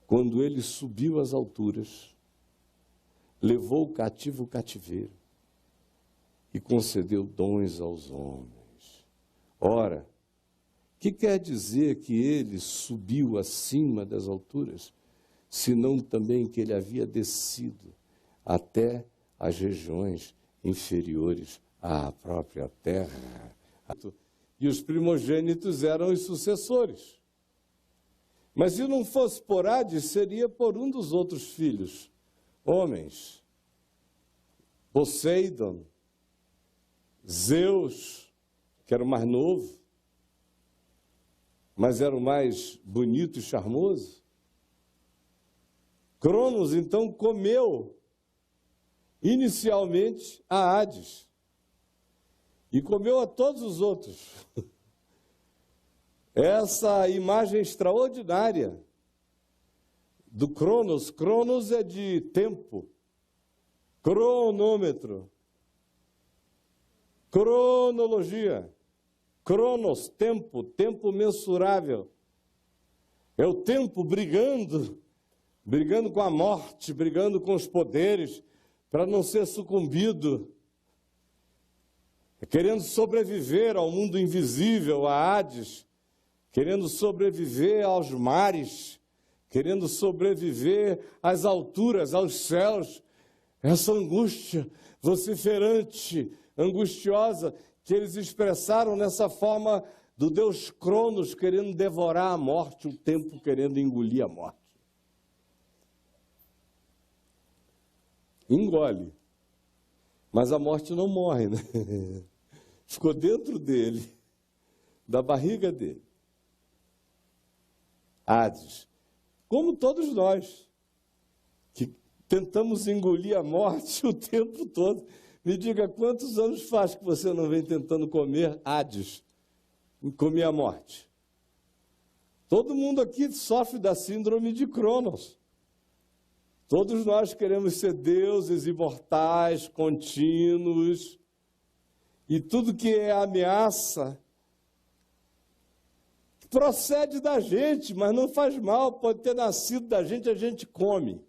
Quando ele subiu às alturas, levou o cativo o cativeiro e concedeu dons aos homens. Ora, que quer dizer que ele subiu acima das alturas, senão também que ele havia descido até as regiões inferiores à própria terra. E os primogênitos eram os sucessores. Mas se não fosse por Hades, seria por um dos outros filhos, homens. Poseidon, Zeus, que era o mais novo, mas era o mais bonito e charmoso. Cronos, então, comeu inicialmente a Hades e comeu a todos os outros. Essa imagem extraordinária do Cronos. Cronos é de tempo, cronômetro, cronologia. Cronos, tempo, tempo mensurável. É o tempo brigando com a morte, brigando com os poderes, para não ser sucumbido. Querendo sobreviver ao mundo invisível, a Hades, querendo sobreviver aos mares, querendo sobreviver às alturas, aos céus. Essa angústia vociferante, angustiosa, que eles expressaram nessa forma do Deus Cronos querendo devorar a morte, o tempo querendo engolir a morte. Engole. Mas a morte não morre, né? Ficou dentro dele, da barriga dele. Hades. Como todos nós, que tentamos engolir a morte o tempo todo. Me diga, quantos anos faz que você não vem tentando comer Hades, comer a morte? Todo mundo aqui sofre da síndrome de Cronos. Todos nós queremos ser deuses imortais, contínuos, e tudo que é ameaça procede da gente, mas não faz mal, pode ter nascido da gente, a gente come.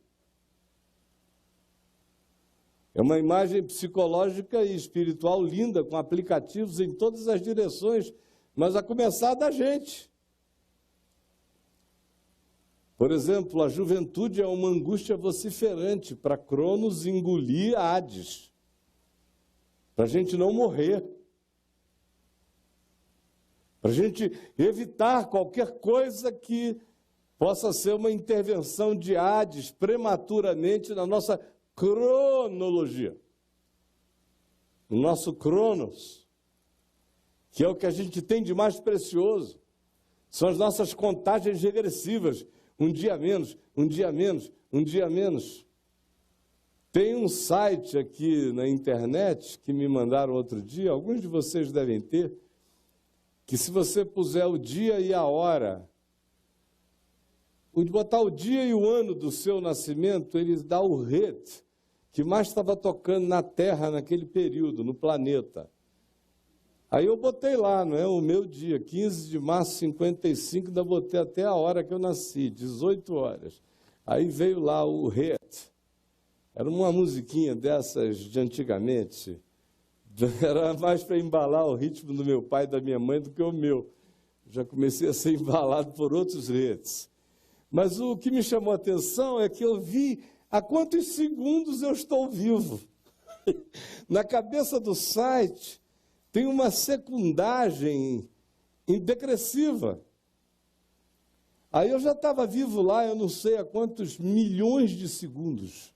É uma imagem psicológica e espiritual linda, com aplicativos em todas as direções, mas a começar da gente. Por exemplo, a juventude é uma angústia vociferante para Cronos engolir Hades, para a gente não morrer, para a gente evitar qualquer coisa que possa ser uma intervenção de Hades prematuramente na nossa cronologia, no nosso Cronos, que é o que a gente tem de mais precioso, são as nossas contagens regressivas, um dia menos, um dia menos, um dia menos. Tem um site aqui na internet que me mandaram outro dia, alguns de vocês devem ter, que se você puser o dia e a hora, botar o dia e o ano do seu nascimento, ele dá o hit que mais estava tocando na Terra naquele período, no planeta. Aí eu botei lá, não é, o meu dia, 15 de março de 55, ainda botei até a hora que eu nasci, 18 horas. Aí veio lá o hit. Era uma musiquinha dessas de antigamente. Era mais para embalar o ritmo do meu pai e da minha mãe do que o meu. Já comecei a ser embalado por outros hits. Mas o que me chamou a atenção é que eu vi há quantos segundos eu estou vivo. Na cabeça do site tem uma secundagem decresciva. Aí eu já estava vivo lá, eu não sei há quantos milhões de segundos.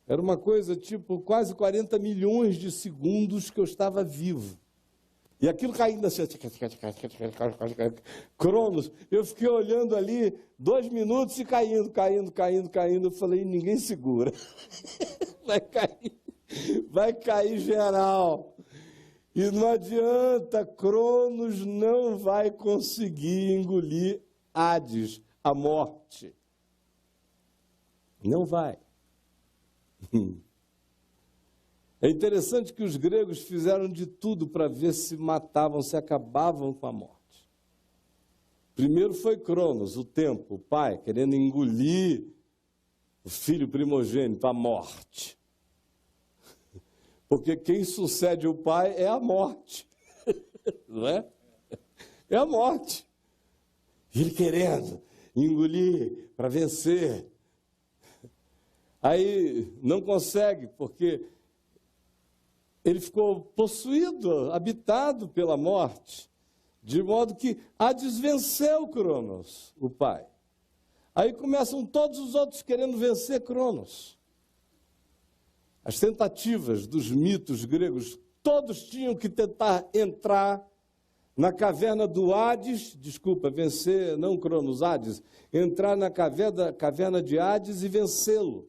Era uma coisa tipo quase 40 milhões de segundos que eu estava vivo. E aquilo caindo assim, Cronos, eu fiquei olhando ali 2 minutos e caindo. Eu falei, ninguém segura. Vai cair geral. E não adianta, Cronos não vai conseguir engolir Hades, a morte. Não vai. É interessante que os gregos fizeram de tudo para ver se matavam, se acabavam com a morte. Primeiro foi Cronos, o tempo, o pai, querendo engolir o filho primogênito, a morte. Porque quem sucede o pai é a morte, não é? É a morte. Ele querendo engolir para vencer. Aí não consegue, porque ele ficou possuído, habitado pela morte, de modo que Hades venceu Cronos, o pai. Aí começam todos os outros querendo vencer Cronos. As tentativas dos mitos gregos, todos tinham que tentar entrar na caverna do Hades, vencer, não Cronos, Hades, entrar na caverna de Hades e vencê-lo.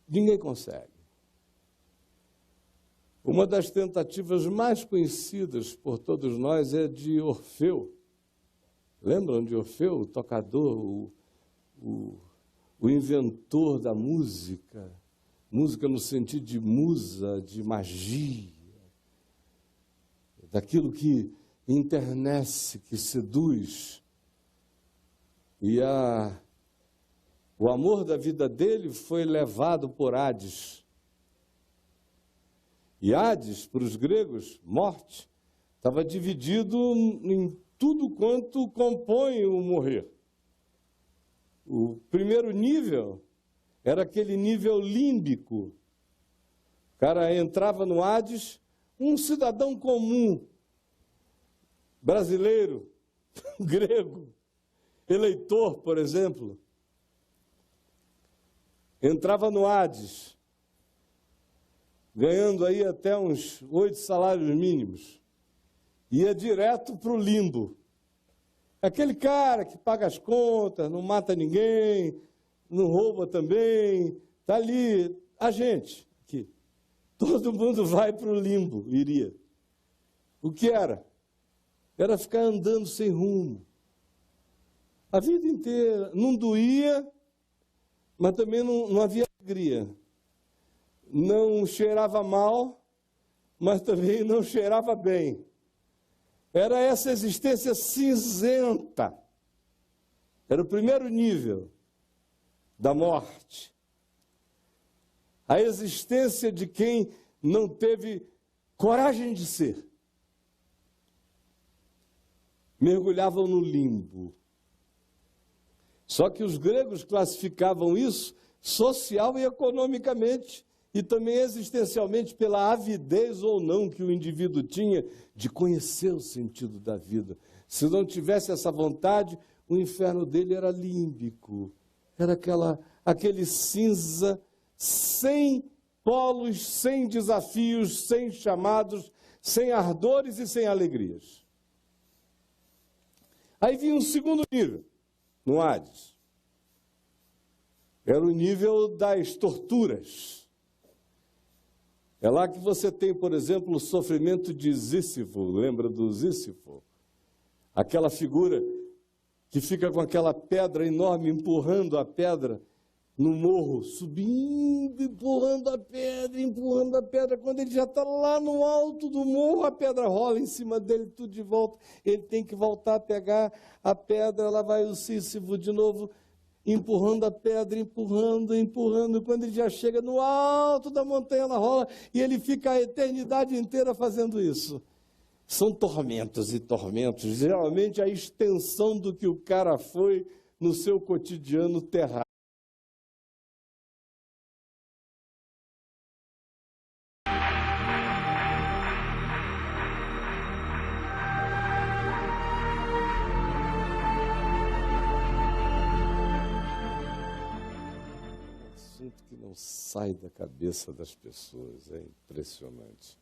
Ninguém consegue. Uma das tentativas mais conhecidas por todos nós é de Orfeu. Lembram de Orfeu, o tocador, o inventor da música? Música no sentido de musa, de magia, daquilo que enternece, que seduz. E o amor da vida dele foi levado por Hades. E Hades, para os gregos, morte, estava dividido em tudo quanto compõe o morrer. O primeiro nível era aquele nível límbico. O cara entrava no Hades, um cidadão comum, brasileiro, grego, eleitor, por exemplo, entrava no Hades, ganhando aí até uns 8 salários mínimos, ia direto para o limbo. Aquele cara que paga as contas, não mata ninguém, não rouba também, está ali, a gente, aqui. Todo mundo vai para o limbo, iria. O que era? Era ficar andando sem rumo. A vida inteira, não doía, mas também não havia alegria. Não cheirava mal, mas também não cheirava bem. Era essa existência cinzenta. Era o primeiro nível da morte. A existência de quem não teve coragem de ser. Mergulhavam no limbo. Só que os gregos classificavam isso social e economicamente, e também existencialmente pela avidez ou não que o indivíduo tinha de conhecer o sentido da vida. Se não tivesse essa vontade, o inferno dele era límbico, era aquele cinza sem polos, sem desafios, sem chamados, sem ardores e sem alegrias. Aí vinha um segundo nível, no Hades. Era o nível das torturas. É lá que você tem, por exemplo, o sofrimento de Sísifo. Lembra do Sísifo? Aquela figura que fica com aquela pedra enorme, empurrando a pedra no morro, subindo, empurrando a pedra. Quando ele já está lá no alto do morro, a pedra rola em cima dele, tudo de volta. Ele tem que voltar a pegar a pedra, lá vai o Sísifo de novo, empurrando a pedra, empurrando. Quando ele já chega no alto da montanha, ela rola, e ele fica a eternidade inteira fazendo isso. São tormentos e tormentos, geralmente a extensão do que o cara foi no seu cotidiano terráqueo. Que não sai da cabeça das pessoas, é impressionante.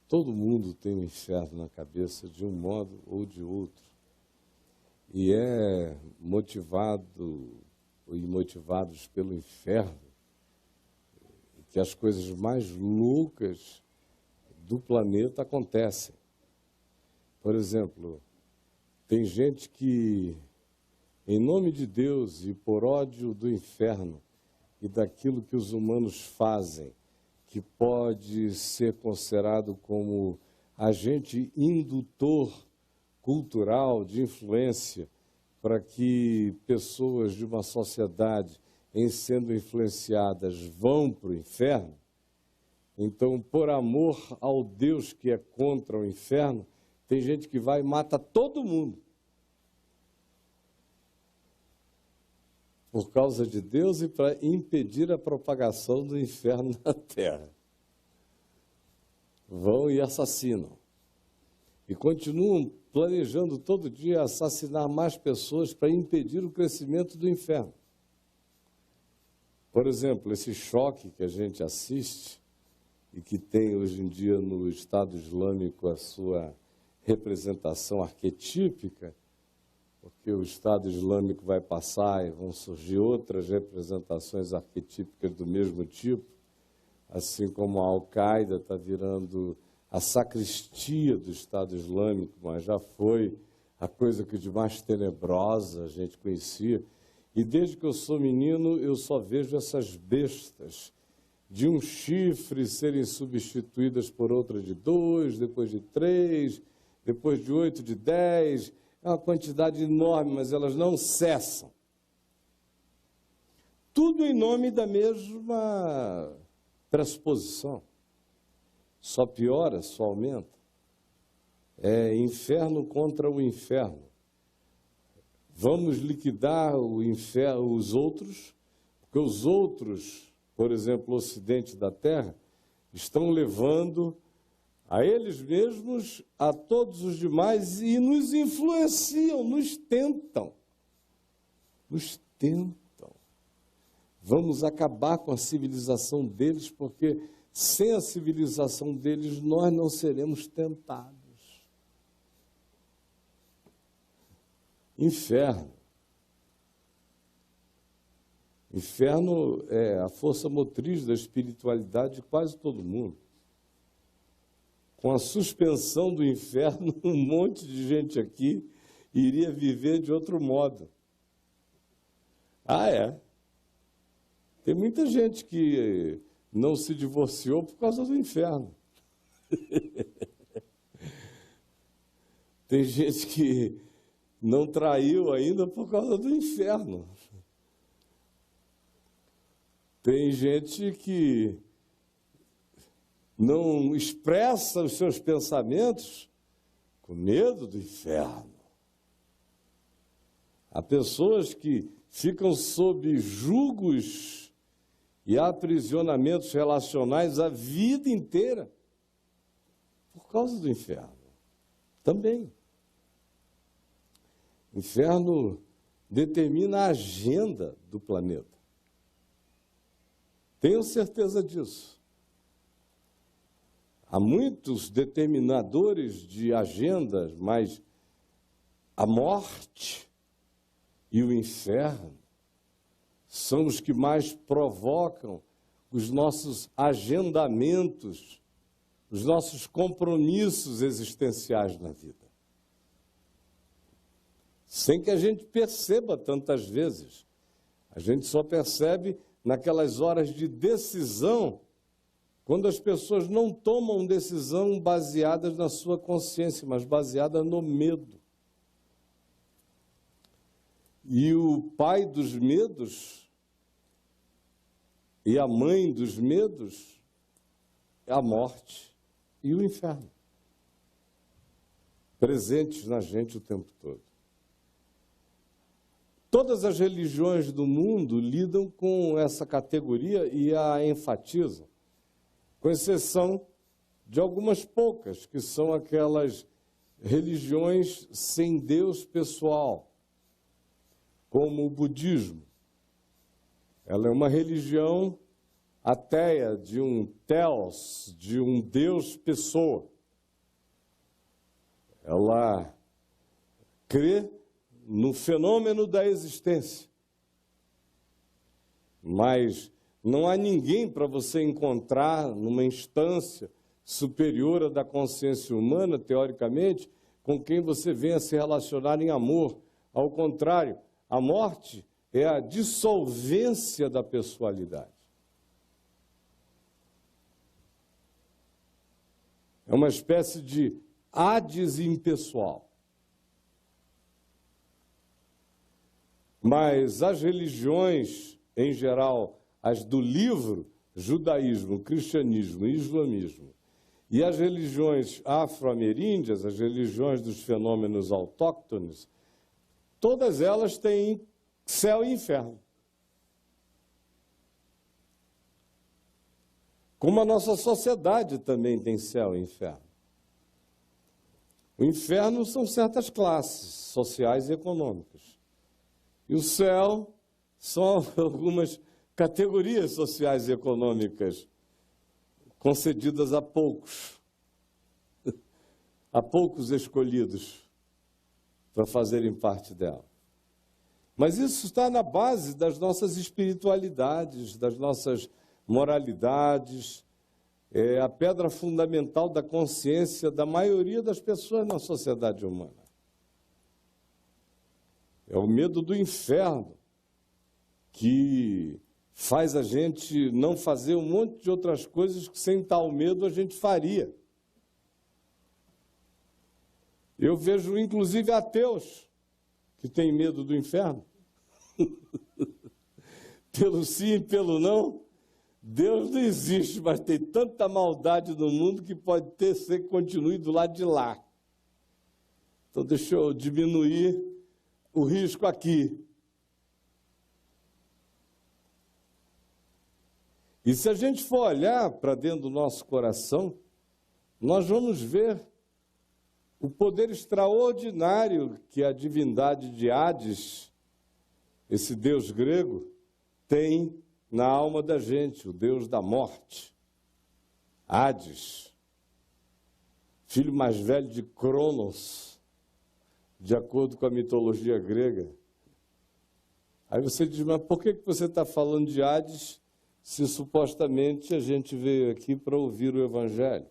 Todo mundo tem um inferno na cabeça de um modo ou de outro, e é motivados pelo inferno, que as coisas mais loucas do planeta acontecem. Por exemplo, tem gente que, em nome de Deus e por ódio do inferno e daquilo que os humanos fazem, que pode ser considerado como agente indutor cultural de influência para que pessoas de uma sociedade, em sendo influenciadas, vão para o inferno, Então, por amor ao Deus que é contra o inferno, tem gente que vai e mata todo mundo. Por causa de Deus e para impedir a propagação do inferno na terra. Vão e assassinam. E continuam planejando todo dia assassinar mais pessoas para impedir o crescimento do inferno. Por exemplo, esse choque que a gente assiste e que tem hoje em dia no Estado Islâmico a sua representação arquetípica, porque o Estado Islâmico vai passar e vão surgir outras representações arquetípicas do mesmo tipo, assim como a Al-Qaeda está virando a sacristia do Estado Islâmico, mas já foi a coisa que de mais tenebrosa a gente conhecia. E desde que eu sou menino, eu só vejo essas bestas de um chifre serem substituídas por outra de 2, depois de 3, depois de 8, de 10. É uma quantidade enorme, mas elas não cessam. Tudo em nome da mesma pressuposição. Só piora, só aumenta. É inferno contra o inferno. Vamos liquidar o inferno, os outros, porque os outros, por exemplo, o ocidente da Terra, estão levando a eles mesmos, a todos os demais, e nos influenciam, nos tentam. Nos tentam. Vamos acabar com a civilização deles, porque sem a civilização deles nós não seremos tentados. Inferno. Inferno é a força motriz da espiritualidade de quase todo mundo. Com a suspensão do inferno, um monte de gente aqui iria viver de outro modo. Ah, é? Tem muita gente que não se divorciou por causa do inferno. Tem gente que não traiu ainda por causa do inferno. Tem gente que não expressa os seus pensamentos com medo do inferno. Há pessoas que ficam sob julgos e aprisionamentos relacionais a vida inteira por causa do inferno. Também. O inferno determina a agenda do planeta. Tenho certeza disso. Há muitos determinadores de agendas, mas a morte e o inferno são os que mais provocam os nossos agendamentos, os nossos compromissos existenciais na vida. Sem que a gente perceba tantas vezes. A gente só percebe naquelas horas de decisão, quando as pessoas não tomam decisão baseadas na sua consciência, mas baseada no medo. E o pai dos medos e a mãe dos medos é a morte e o inferno, presentes na gente o tempo todo. Todas as religiões do mundo lidam com essa categoria e a enfatizam, com exceção de algumas poucas, que são aquelas religiões sem Deus pessoal, como o budismo. Ela é uma religião ateia de um Theos, de um Deus pessoa. Ela crê no fenômeno da existência. Mas não há ninguém para você encontrar numa instância superior à da consciência humana, teoricamente, com quem você venha se relacionar em amor. Ao contrário, a morte é a dissolvência da pessoalidade. É uma espécie de Hades impessoal. Mas as religiões, em geral, as do livro, judaísmo, cristianismo e islamismo, e as religiões afro-ameríndias, as religiões dos fenômenos autóctones, todas elas têm céu e inferno. Como a nossa sociedade também tem céu e inferno. O inferno são certas classes sociais e econômicas. E o céu são algumas categorias sociais e econômicas concedidas a poucos escolhidos para fazerem parte dela. Mas isso está na base das nossas espiritualidades, das nossas moralidades, é a pedra fundamental da consciência da maioria das pessoas na sociedade humana. É o medo do inferno que faz a gente não fazer um monte de outras coisas que sem tal medo a gente faria. Eu vejo inclusive ateus que têm medo do inferno. Pelo sim e pelo não, Deus não existe, mas tem tanta maldade no mundo que pode ser que continue do lado de lá. Então deixa eu diminuir o risco aqui. E se a gente for olhar para dentro do nosso coração, nós vamos ver o poder extraordinário que a divindade de Hades, esse deus grego, tem na alma da gente, o deus da morte. Hades, filho mais velho de Cronos, de acordo com a mitologia grega. Aí você diz, mas por que você está falando de Hades se supostamente a gente veio aqui para ouvir o Evangelho?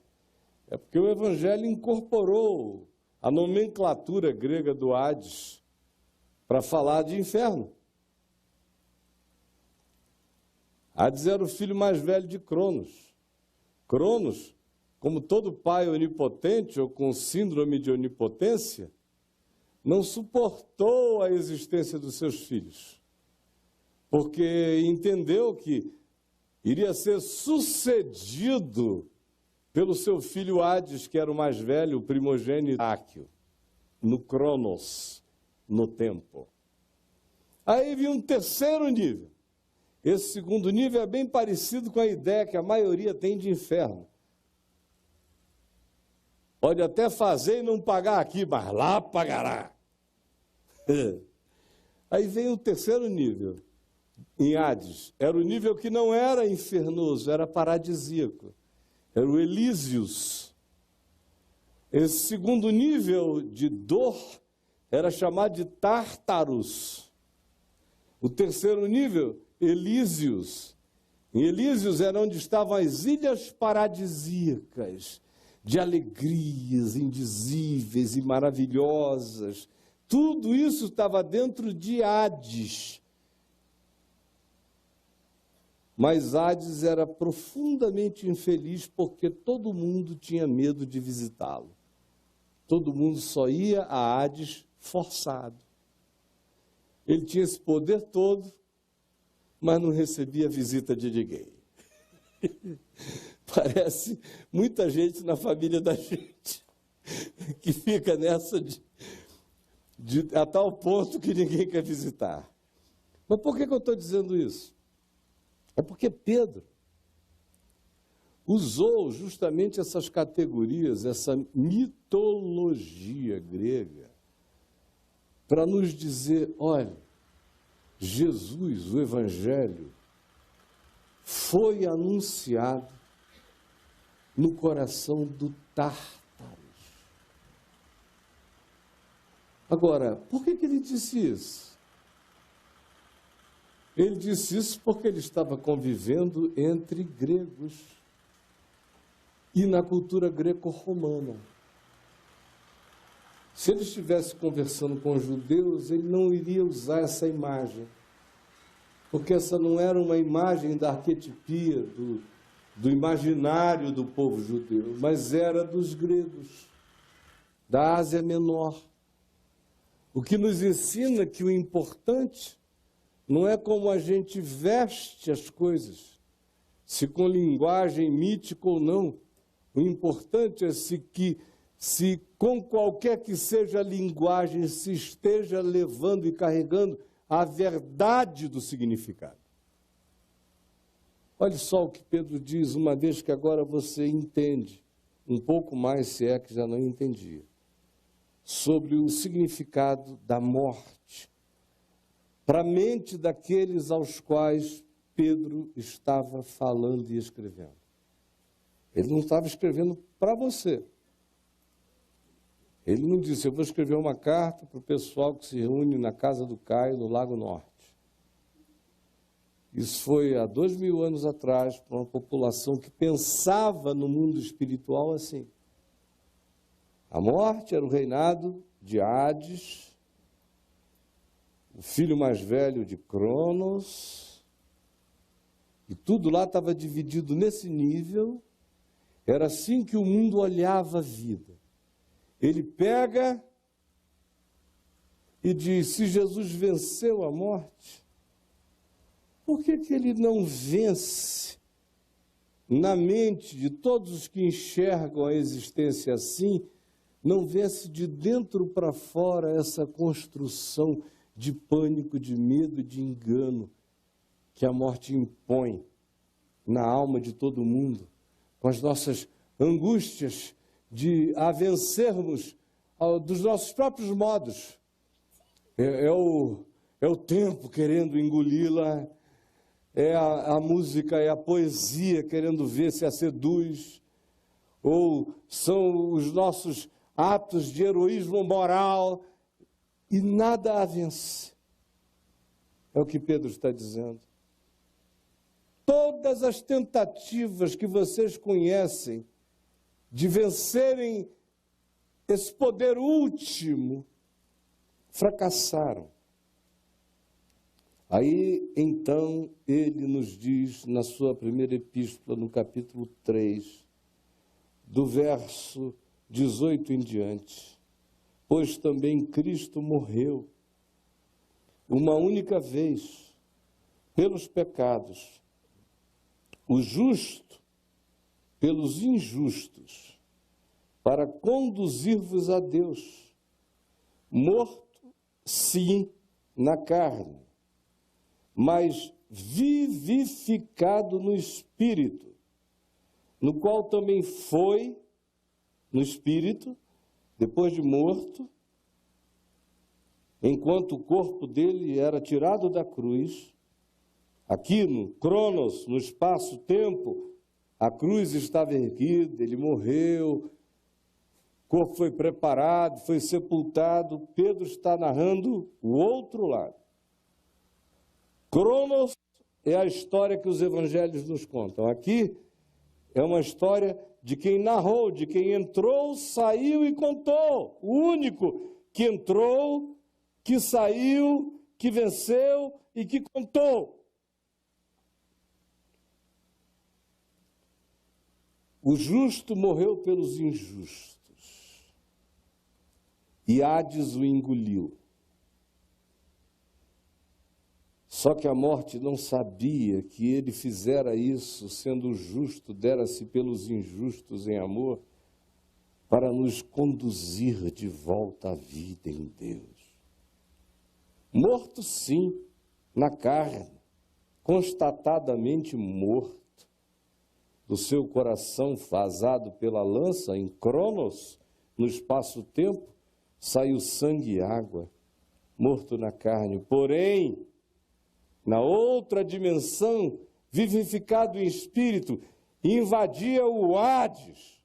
É porque o Evangelho incorporou a nomenclatura grega do Hades para falar de inferno. Hades era o filho mais velho de Cronos. Cronos, como todo pai onipotente ou com síndrome de onipotência, não suportou a existência dos seus filhos, porque entendeu que iria ser sucedido pelo seu filho Hades, que era o mais velho, o primogênito Áquio, no Cronos, no tempo. Aí vinha um terceiro nível. Esse segundo nível é bem parecido com a ideia que a maioria tem de inferno. Pode até fazer e não pagar aqui, mas lá pagará. Aí vem o terceiro nível, em Hades. Era o nível que não era infernoso, era paradisíaco. Era o Elísios. Esse segundo nível de dor era chamado de Tártaros. O terceiro nível, Elísios. Em Elísios era onde estavam as ilhas paradisíacas, de alegrias indizíveis e maravilhosas. Tudo isso estava dentro de Hades. Mas Hades era profundamente infeliz porque todo mundo tinha medo de visitá-lo. Todo mundo só ia a Hades forçado. Ele tinha esse poder todo, mas não recebia visita de ninguém. Parece muita gente na família da gente que fica nessa a tal ponto que ninguém quer visitar. Mas por que eu estou dizendo isso? É porque Pedro usou justamente essas categorias, essa mitologia grega, para nos dizer, olha, Jesus, o Evangelho, foi anunciado no coração do Tártaro. Agora, por que ele disse isso? Ele disse isso porque ele estava convivendo entre gregos e na cultura greco-romana. Se ele estivesse conversando com judeus, ele não iria usar essa imagem, porque essa não era uma imagem da arquetipia, do imaginário do povo judeu, mas era dos gregos, da Ásia Menor. O que nos ensina que o importante não é como a gente veste as coisas, se com linguagem mítica ou não. O importante é se com qualquer que seja a linguagem se esteja levando e carregando a verdade do significado. Olha só o que Pedro diz, uma vez que agora você entende, um pouco mais, se é que já não entendia, sobre o significado da morte, para a mente daqueles aos quais Pedro estava falando e escrevendo. Ele não estava escrevendo para você. Ele não disse, eu vou escrever uma carta para o pessoal que se reúne na casa do Caio, no Lago Norte. Isso foi há 2000 anos atrás, para uma população que pensava no mundo espiritual assim. A morte era o reinado de Hades, o filho mais velho de Cronos, e tudo lá estava dividido nesse nível. Era assim que o mundo olhava a vida. Ele pega e diz, se Jesus venceu a morte, por que ele não vence na mente de todos os que enxergam a existência assim, não vence de dentro para fora essa construção de pânico, de medo e de engano que a morte impõe na alma de todo mundo, com as nossas angústias de a vencermos dos nossos próprios modos. É o tempo querendo engoli-la, é a música, é a poesia querendo ver se a seduz, ou são os nossos atos de heroísmo moral, e nada a vence. É o que Pedro está dizendo. Todas as tentativas que vocês conhecem de vencerem esse poder último fracassaram. Aí, então, ele nos diz, na sua primeira epístola, no capítulo 3, do verso 18 em diante, pois também Cristo morreu uma única vez pelos pecados, o justo pelos injustos, para conduzir-vos a Deus, morto, sim, na carne, mas vivificado no Espírito, no qual também foi, no Espírito, depois de morto, enquanto o corpo dele era tirado da cruz, aqui no Cronos, no espaço-tempo, a cruz estava erguida, ele morreu, o corpo foi preparado, foi sepultado. Pedro está narrando o outro lado. Cronos é a história que os evangelhos nos contam. Aqui é uma história de quem narrou, de quem entrou, saiu e contou. O único que entrou, que saiu, que venceu e que contou. O justo morreu pelos injustos, e Hades o engoliu. Só que a morte não sabia que ele fizera isso, sendo justo, dera-se pelos injustos em amor, para nos conduzir de volta à vida em Deus. Morto, sim, na carne, constatadamente morto, do seu coração vazado pela lança, em Cronos, no espaço-tempo, saiu sangue e água, morto na carne. Porém, na outra dimensão, vivificado em espírito, invadia o Hades.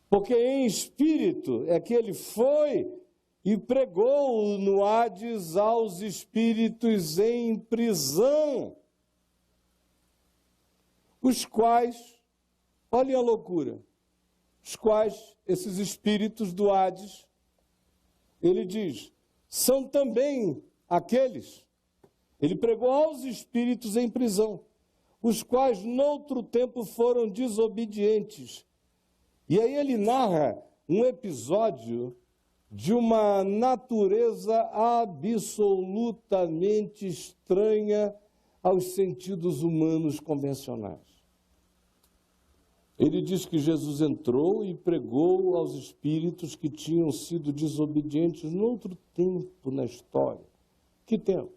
Porque em espírito é que ele foi e pregou no Hades aos espíritos em prisão, os quais, olhem a loucura, os quais, esses espíritos do Hades, ele diz, são também aqueles, ele pregou aos espíritos em prisão, os quais noutro tempo foram desobedientes. E aí ele narra um episódio de uma natureza absolutamente estranha aos sentidos humanos convencionais. Ele diz que Jesus entrou e pregou aos espíritos que tinham sido desobedientes no outro tempo na história. Que tempo?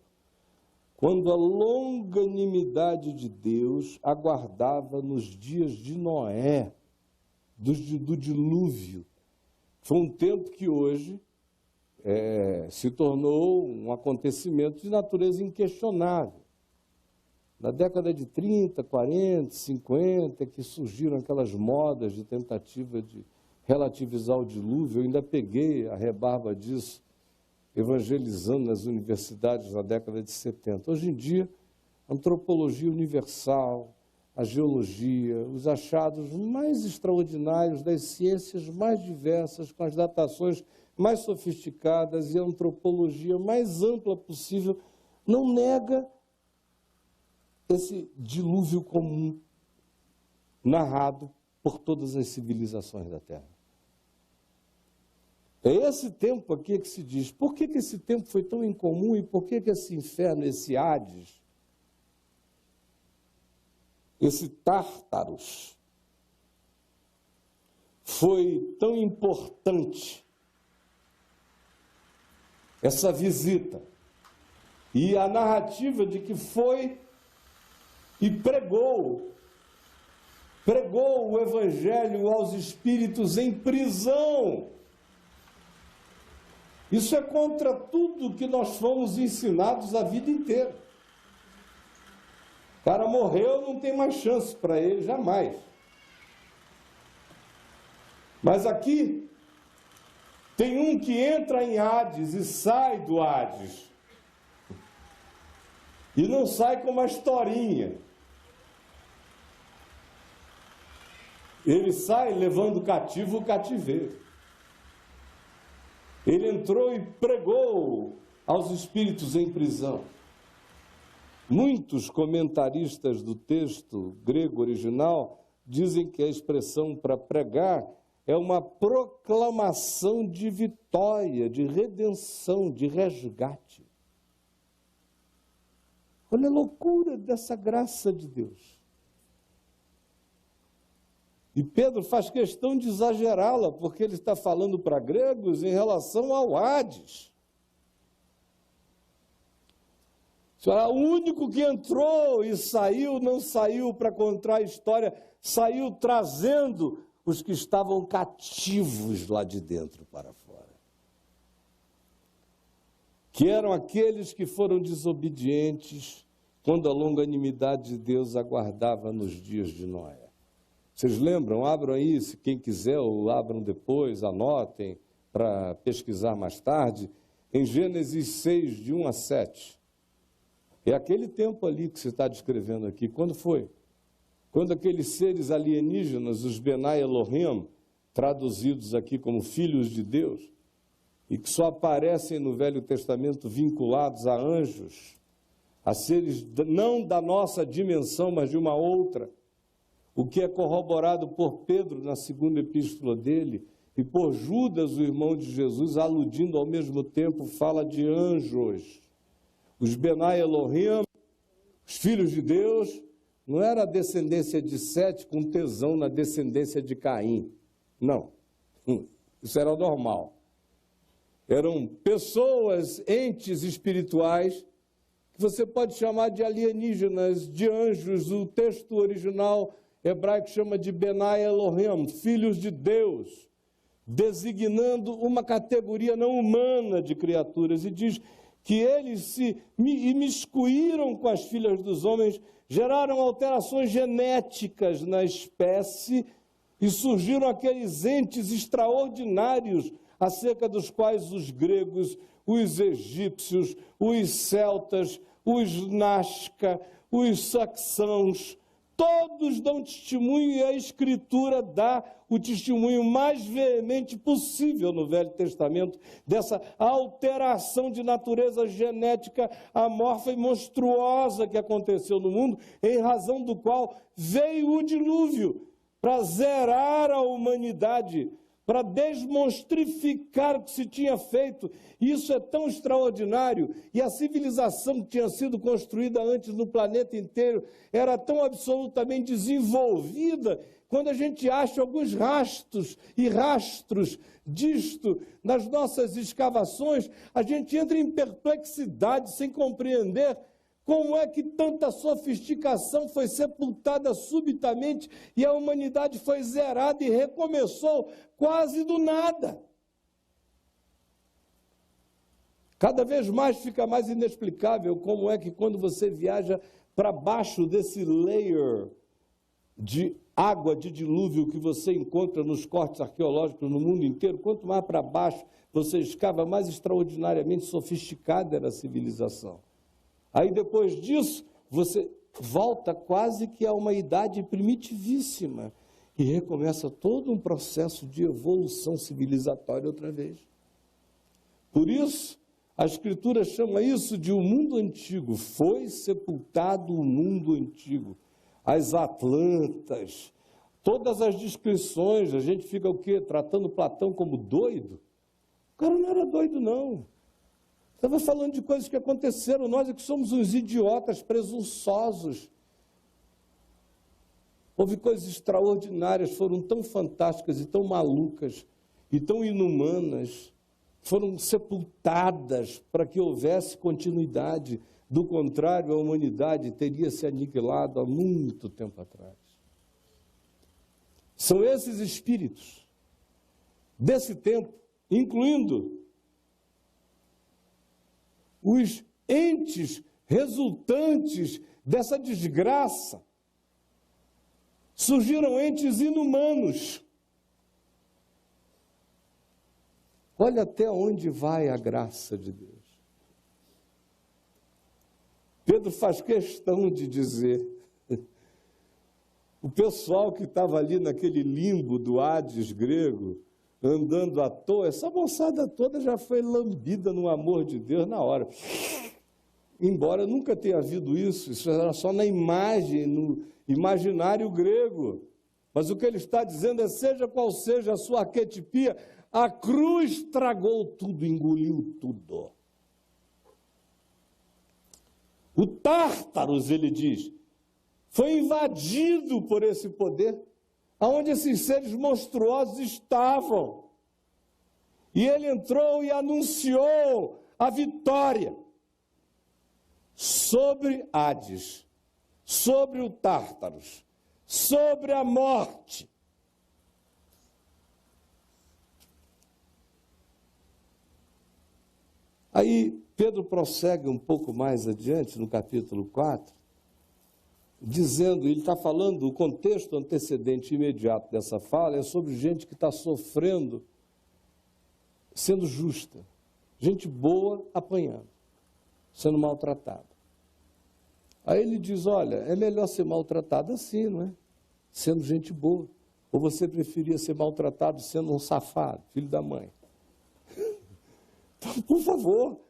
Quando a longanimidade de Deus aguardava nos dias de Noé, do dilúvio. Foi um tempo que hoje se tornou um acontecimento de natureza inquestionável. Na década de 30, 40, 50, que surgiram aquelas modas de tentativa de relativizar o dilúvio, eu ainda peguei a rebarba disso, evangelizando nas universidades na década de 70. Hoje em dia, a antropologia universal, a geologia, os achados mais extraordinários das ciências mais diversas, com as datações mais sofisticadas e a antropologia mais ampla possível, não nega esse dilúvio comum narrado por todas as civilizações da Terra. É esse tempo aqui que se diz, por que esse tempo foi tão incomum e por que esse inferno, esse Hades, esse Tártaros, foi tão importante, essa visita, e a narrativa de que foi e pregou o evangelho aos espíritos em prisão. Isso é contra tudo que nós fomos ensinados a vida inteira. O cara morreu, não tem mais chance para ele, jamais. Mas aqui tem um que entra em Hades e sai do Hades. E não sai com uma historinha. Ele sai levando cativo o cativeiro. Ele entrou e pregou aos espíritos em prisão. Muitos comentaristas do texto grego original dizem que a expressão para pregar é uma proclamação de vitória, de redenção, de resgate. Olha a loucura dessa graça de Deus. E Pedro faz questão de exagerá-la, porque ele está falando para gregos em relação ao Hades. O único que entrou e saiu, não saiu para contar a história, saiu trazendo os que estavam cativos lá de dentro para fora. Que eram aqueles que foram desobedientes quando a longanimidade de Deus aguardava nos dias de Noé. Vocês lembram? Abram aí, se quem quiser, ou abram depois, anotem para pesquisar mais tarde, em Gênesis 6, de 1 a 7. É aquele tempo ali que se está descrevendo aqui. Quando foi? Quando aqueles seres alienígenas, os Benai Elohim, traduzidos aqui como filhos de Deus, e que só aparecem no Velho Testamento vinculados a anjos, a seres não da nossa dimensão, mas de uma outra, o que é corroborado por Pedro na segunda epístola dele, e por Judas, o irmão de Jesus, aludindo ao mesmo tempo, fala de anjos. Os Benai Elohim, os filhos de Deus, não era a descendência de Sete com tesão na descendência de Caim. Não, isso era normal. Eram pessoas, entes espirituais, que você pode chamar de alienígenas, de anjos. O texto original hebraico chama de Benai Elohim, filhos de Deus, designando uma categoria não humana de criaturas, e diz que eles se imiscuíram com as filhas dos homens, geraram alterações genéticas na espécie e surgiram aqueles entes extraordinários acerca dos quais os gregos, os egípcios, os celtas, os Nazca, os saxãos, todos dão testemunho, e a Escritura dá o testemunho mais veemente possível no Velho Testamento dessa alteração de natureza genética amorfa e monstruosa que aconteceu no mundo, em razão do qual veio o dilúvio para zerar a humanidade, para desmonstrificar o que se tinha feito. E isso é tão extraordinário. E a civilização que tinha sido construída antes no planeta inteiro era tão absolutamente desenvolvida. Quando a gente acha alguns rastros disto nas nossas escavações, a gente entra em perplexidade, sem compreender como é que tanta sofisticação foi sepultada subitamente e a humanidade foi zerada e recomeçou quase do nada. Cada vez mais fica mais inexplicável como é que quando você viaja para baixo desse layer de água de dilúvio que você encontra nos cortes arqueológicos no mundo inteiro, quanto mais para baixo você escava, mais extraordinariamente sofisticada era a civilização. Aí depois disso, você volta quase que a uma idade primitivíssima e recomeça todo um processo de evolução civilizatória outra vez. Por isso, a Escritura chama isso de o mundo antigo. Foi sepultado o mundo antigo. As Atlantas, todas as descrições, a gente fica o quê? Tratando Platão como doido? O cara não era doido, não. Estava falando de coisas que aconteceram, nós é que somos uns idiotas presunçosos. Houve coisas extraordinárias, foram tão fantásticas e tão malucas e tão inumanas, foram sepultadas para que houvesse continuidade. Do contrário, a humanidade teria se aniquilado há muito tempo atrás. São esses espíritos desse tempo, incluindo os entes resultantes dessa desgraça. Surgiram entes inumanos. Olha até onde vai a graça de Deus. Pedro faz questão de dizer, o pessoal que estava ali naquele limbo do Hades grego, andando à toa, essa moçada toda já foi lambida no amor de Deus na hora. Embora nunca tenha havido isso era só na imagem, no imaginário grego. Mas o que ele está dizendo é, seja qual seja a sua arquetipia, a cruz tragou tudo, engoliu tudo. O Tártaros, ele diz, foi invadido por esse poder, aonde esses seres monstruosos estavam. E ele entrou e anunciou a vitória sobre Hades, sobre o Tártaros, sobre a morte. Aí Pedro prossegue um pouco mais adiante, no capítulo 4, dizendo, ele está falando, o contexto antecedente imediato dessa fala é sobre gente que está sofrendo, sendo justa, gente boa apanhando, sendo maltratada. Aí ele diz, olha, é melhor ser maltratado assim, não é? Sendo gente boa. Ou você preferia ser maltratado sendo um safado, filho da mãe? Então, por favor,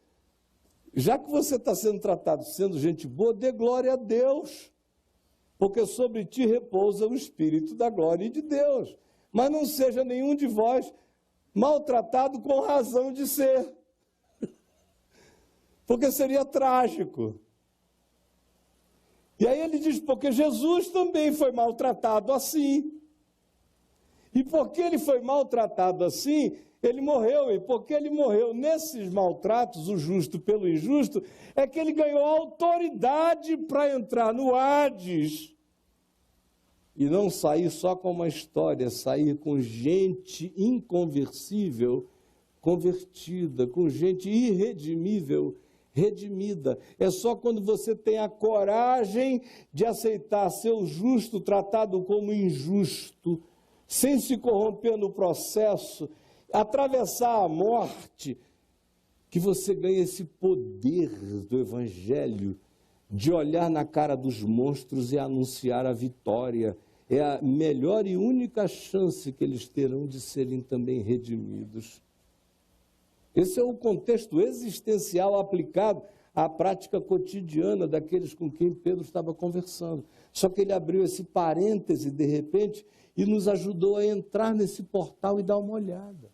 já que você está sendo tratado sendo gente boa, dê glória a Deus, porque sobre ti repousa o Espírito da glória de Deus. Mas não seja nenhum de vós maltratado com razão de ser, porque seria trágico. E aí ele diz, porque Jesus também foi maltratado assim. E porque ele foi maltratado assim, ele morreu. E porque ele morreu nesses maltratos, o justo pelo injusto, é que ele ganhou autoridade para entrar no Hades. E não sair só com uma história, sair com gente inconversível, convertida, com gente irredimível, redimida. É só quando você tem a coragem de aceitar ser o justo tratado como injusto, sem se corromper no processo, atravessar a morte, que você ganha esse poder do Evangelho de olhar na cara dos monstros e anunciar a vitória. É a melhor e única chance que eles terão de serem também redimidos. Esse é o contexto existencial aplicado à prática cotidiana daqueles com quem Pedro estava conversando. Só que ele abriu esse parêntese, de repente, e nos ajudou a entrar nesse portal e dar uma olhada.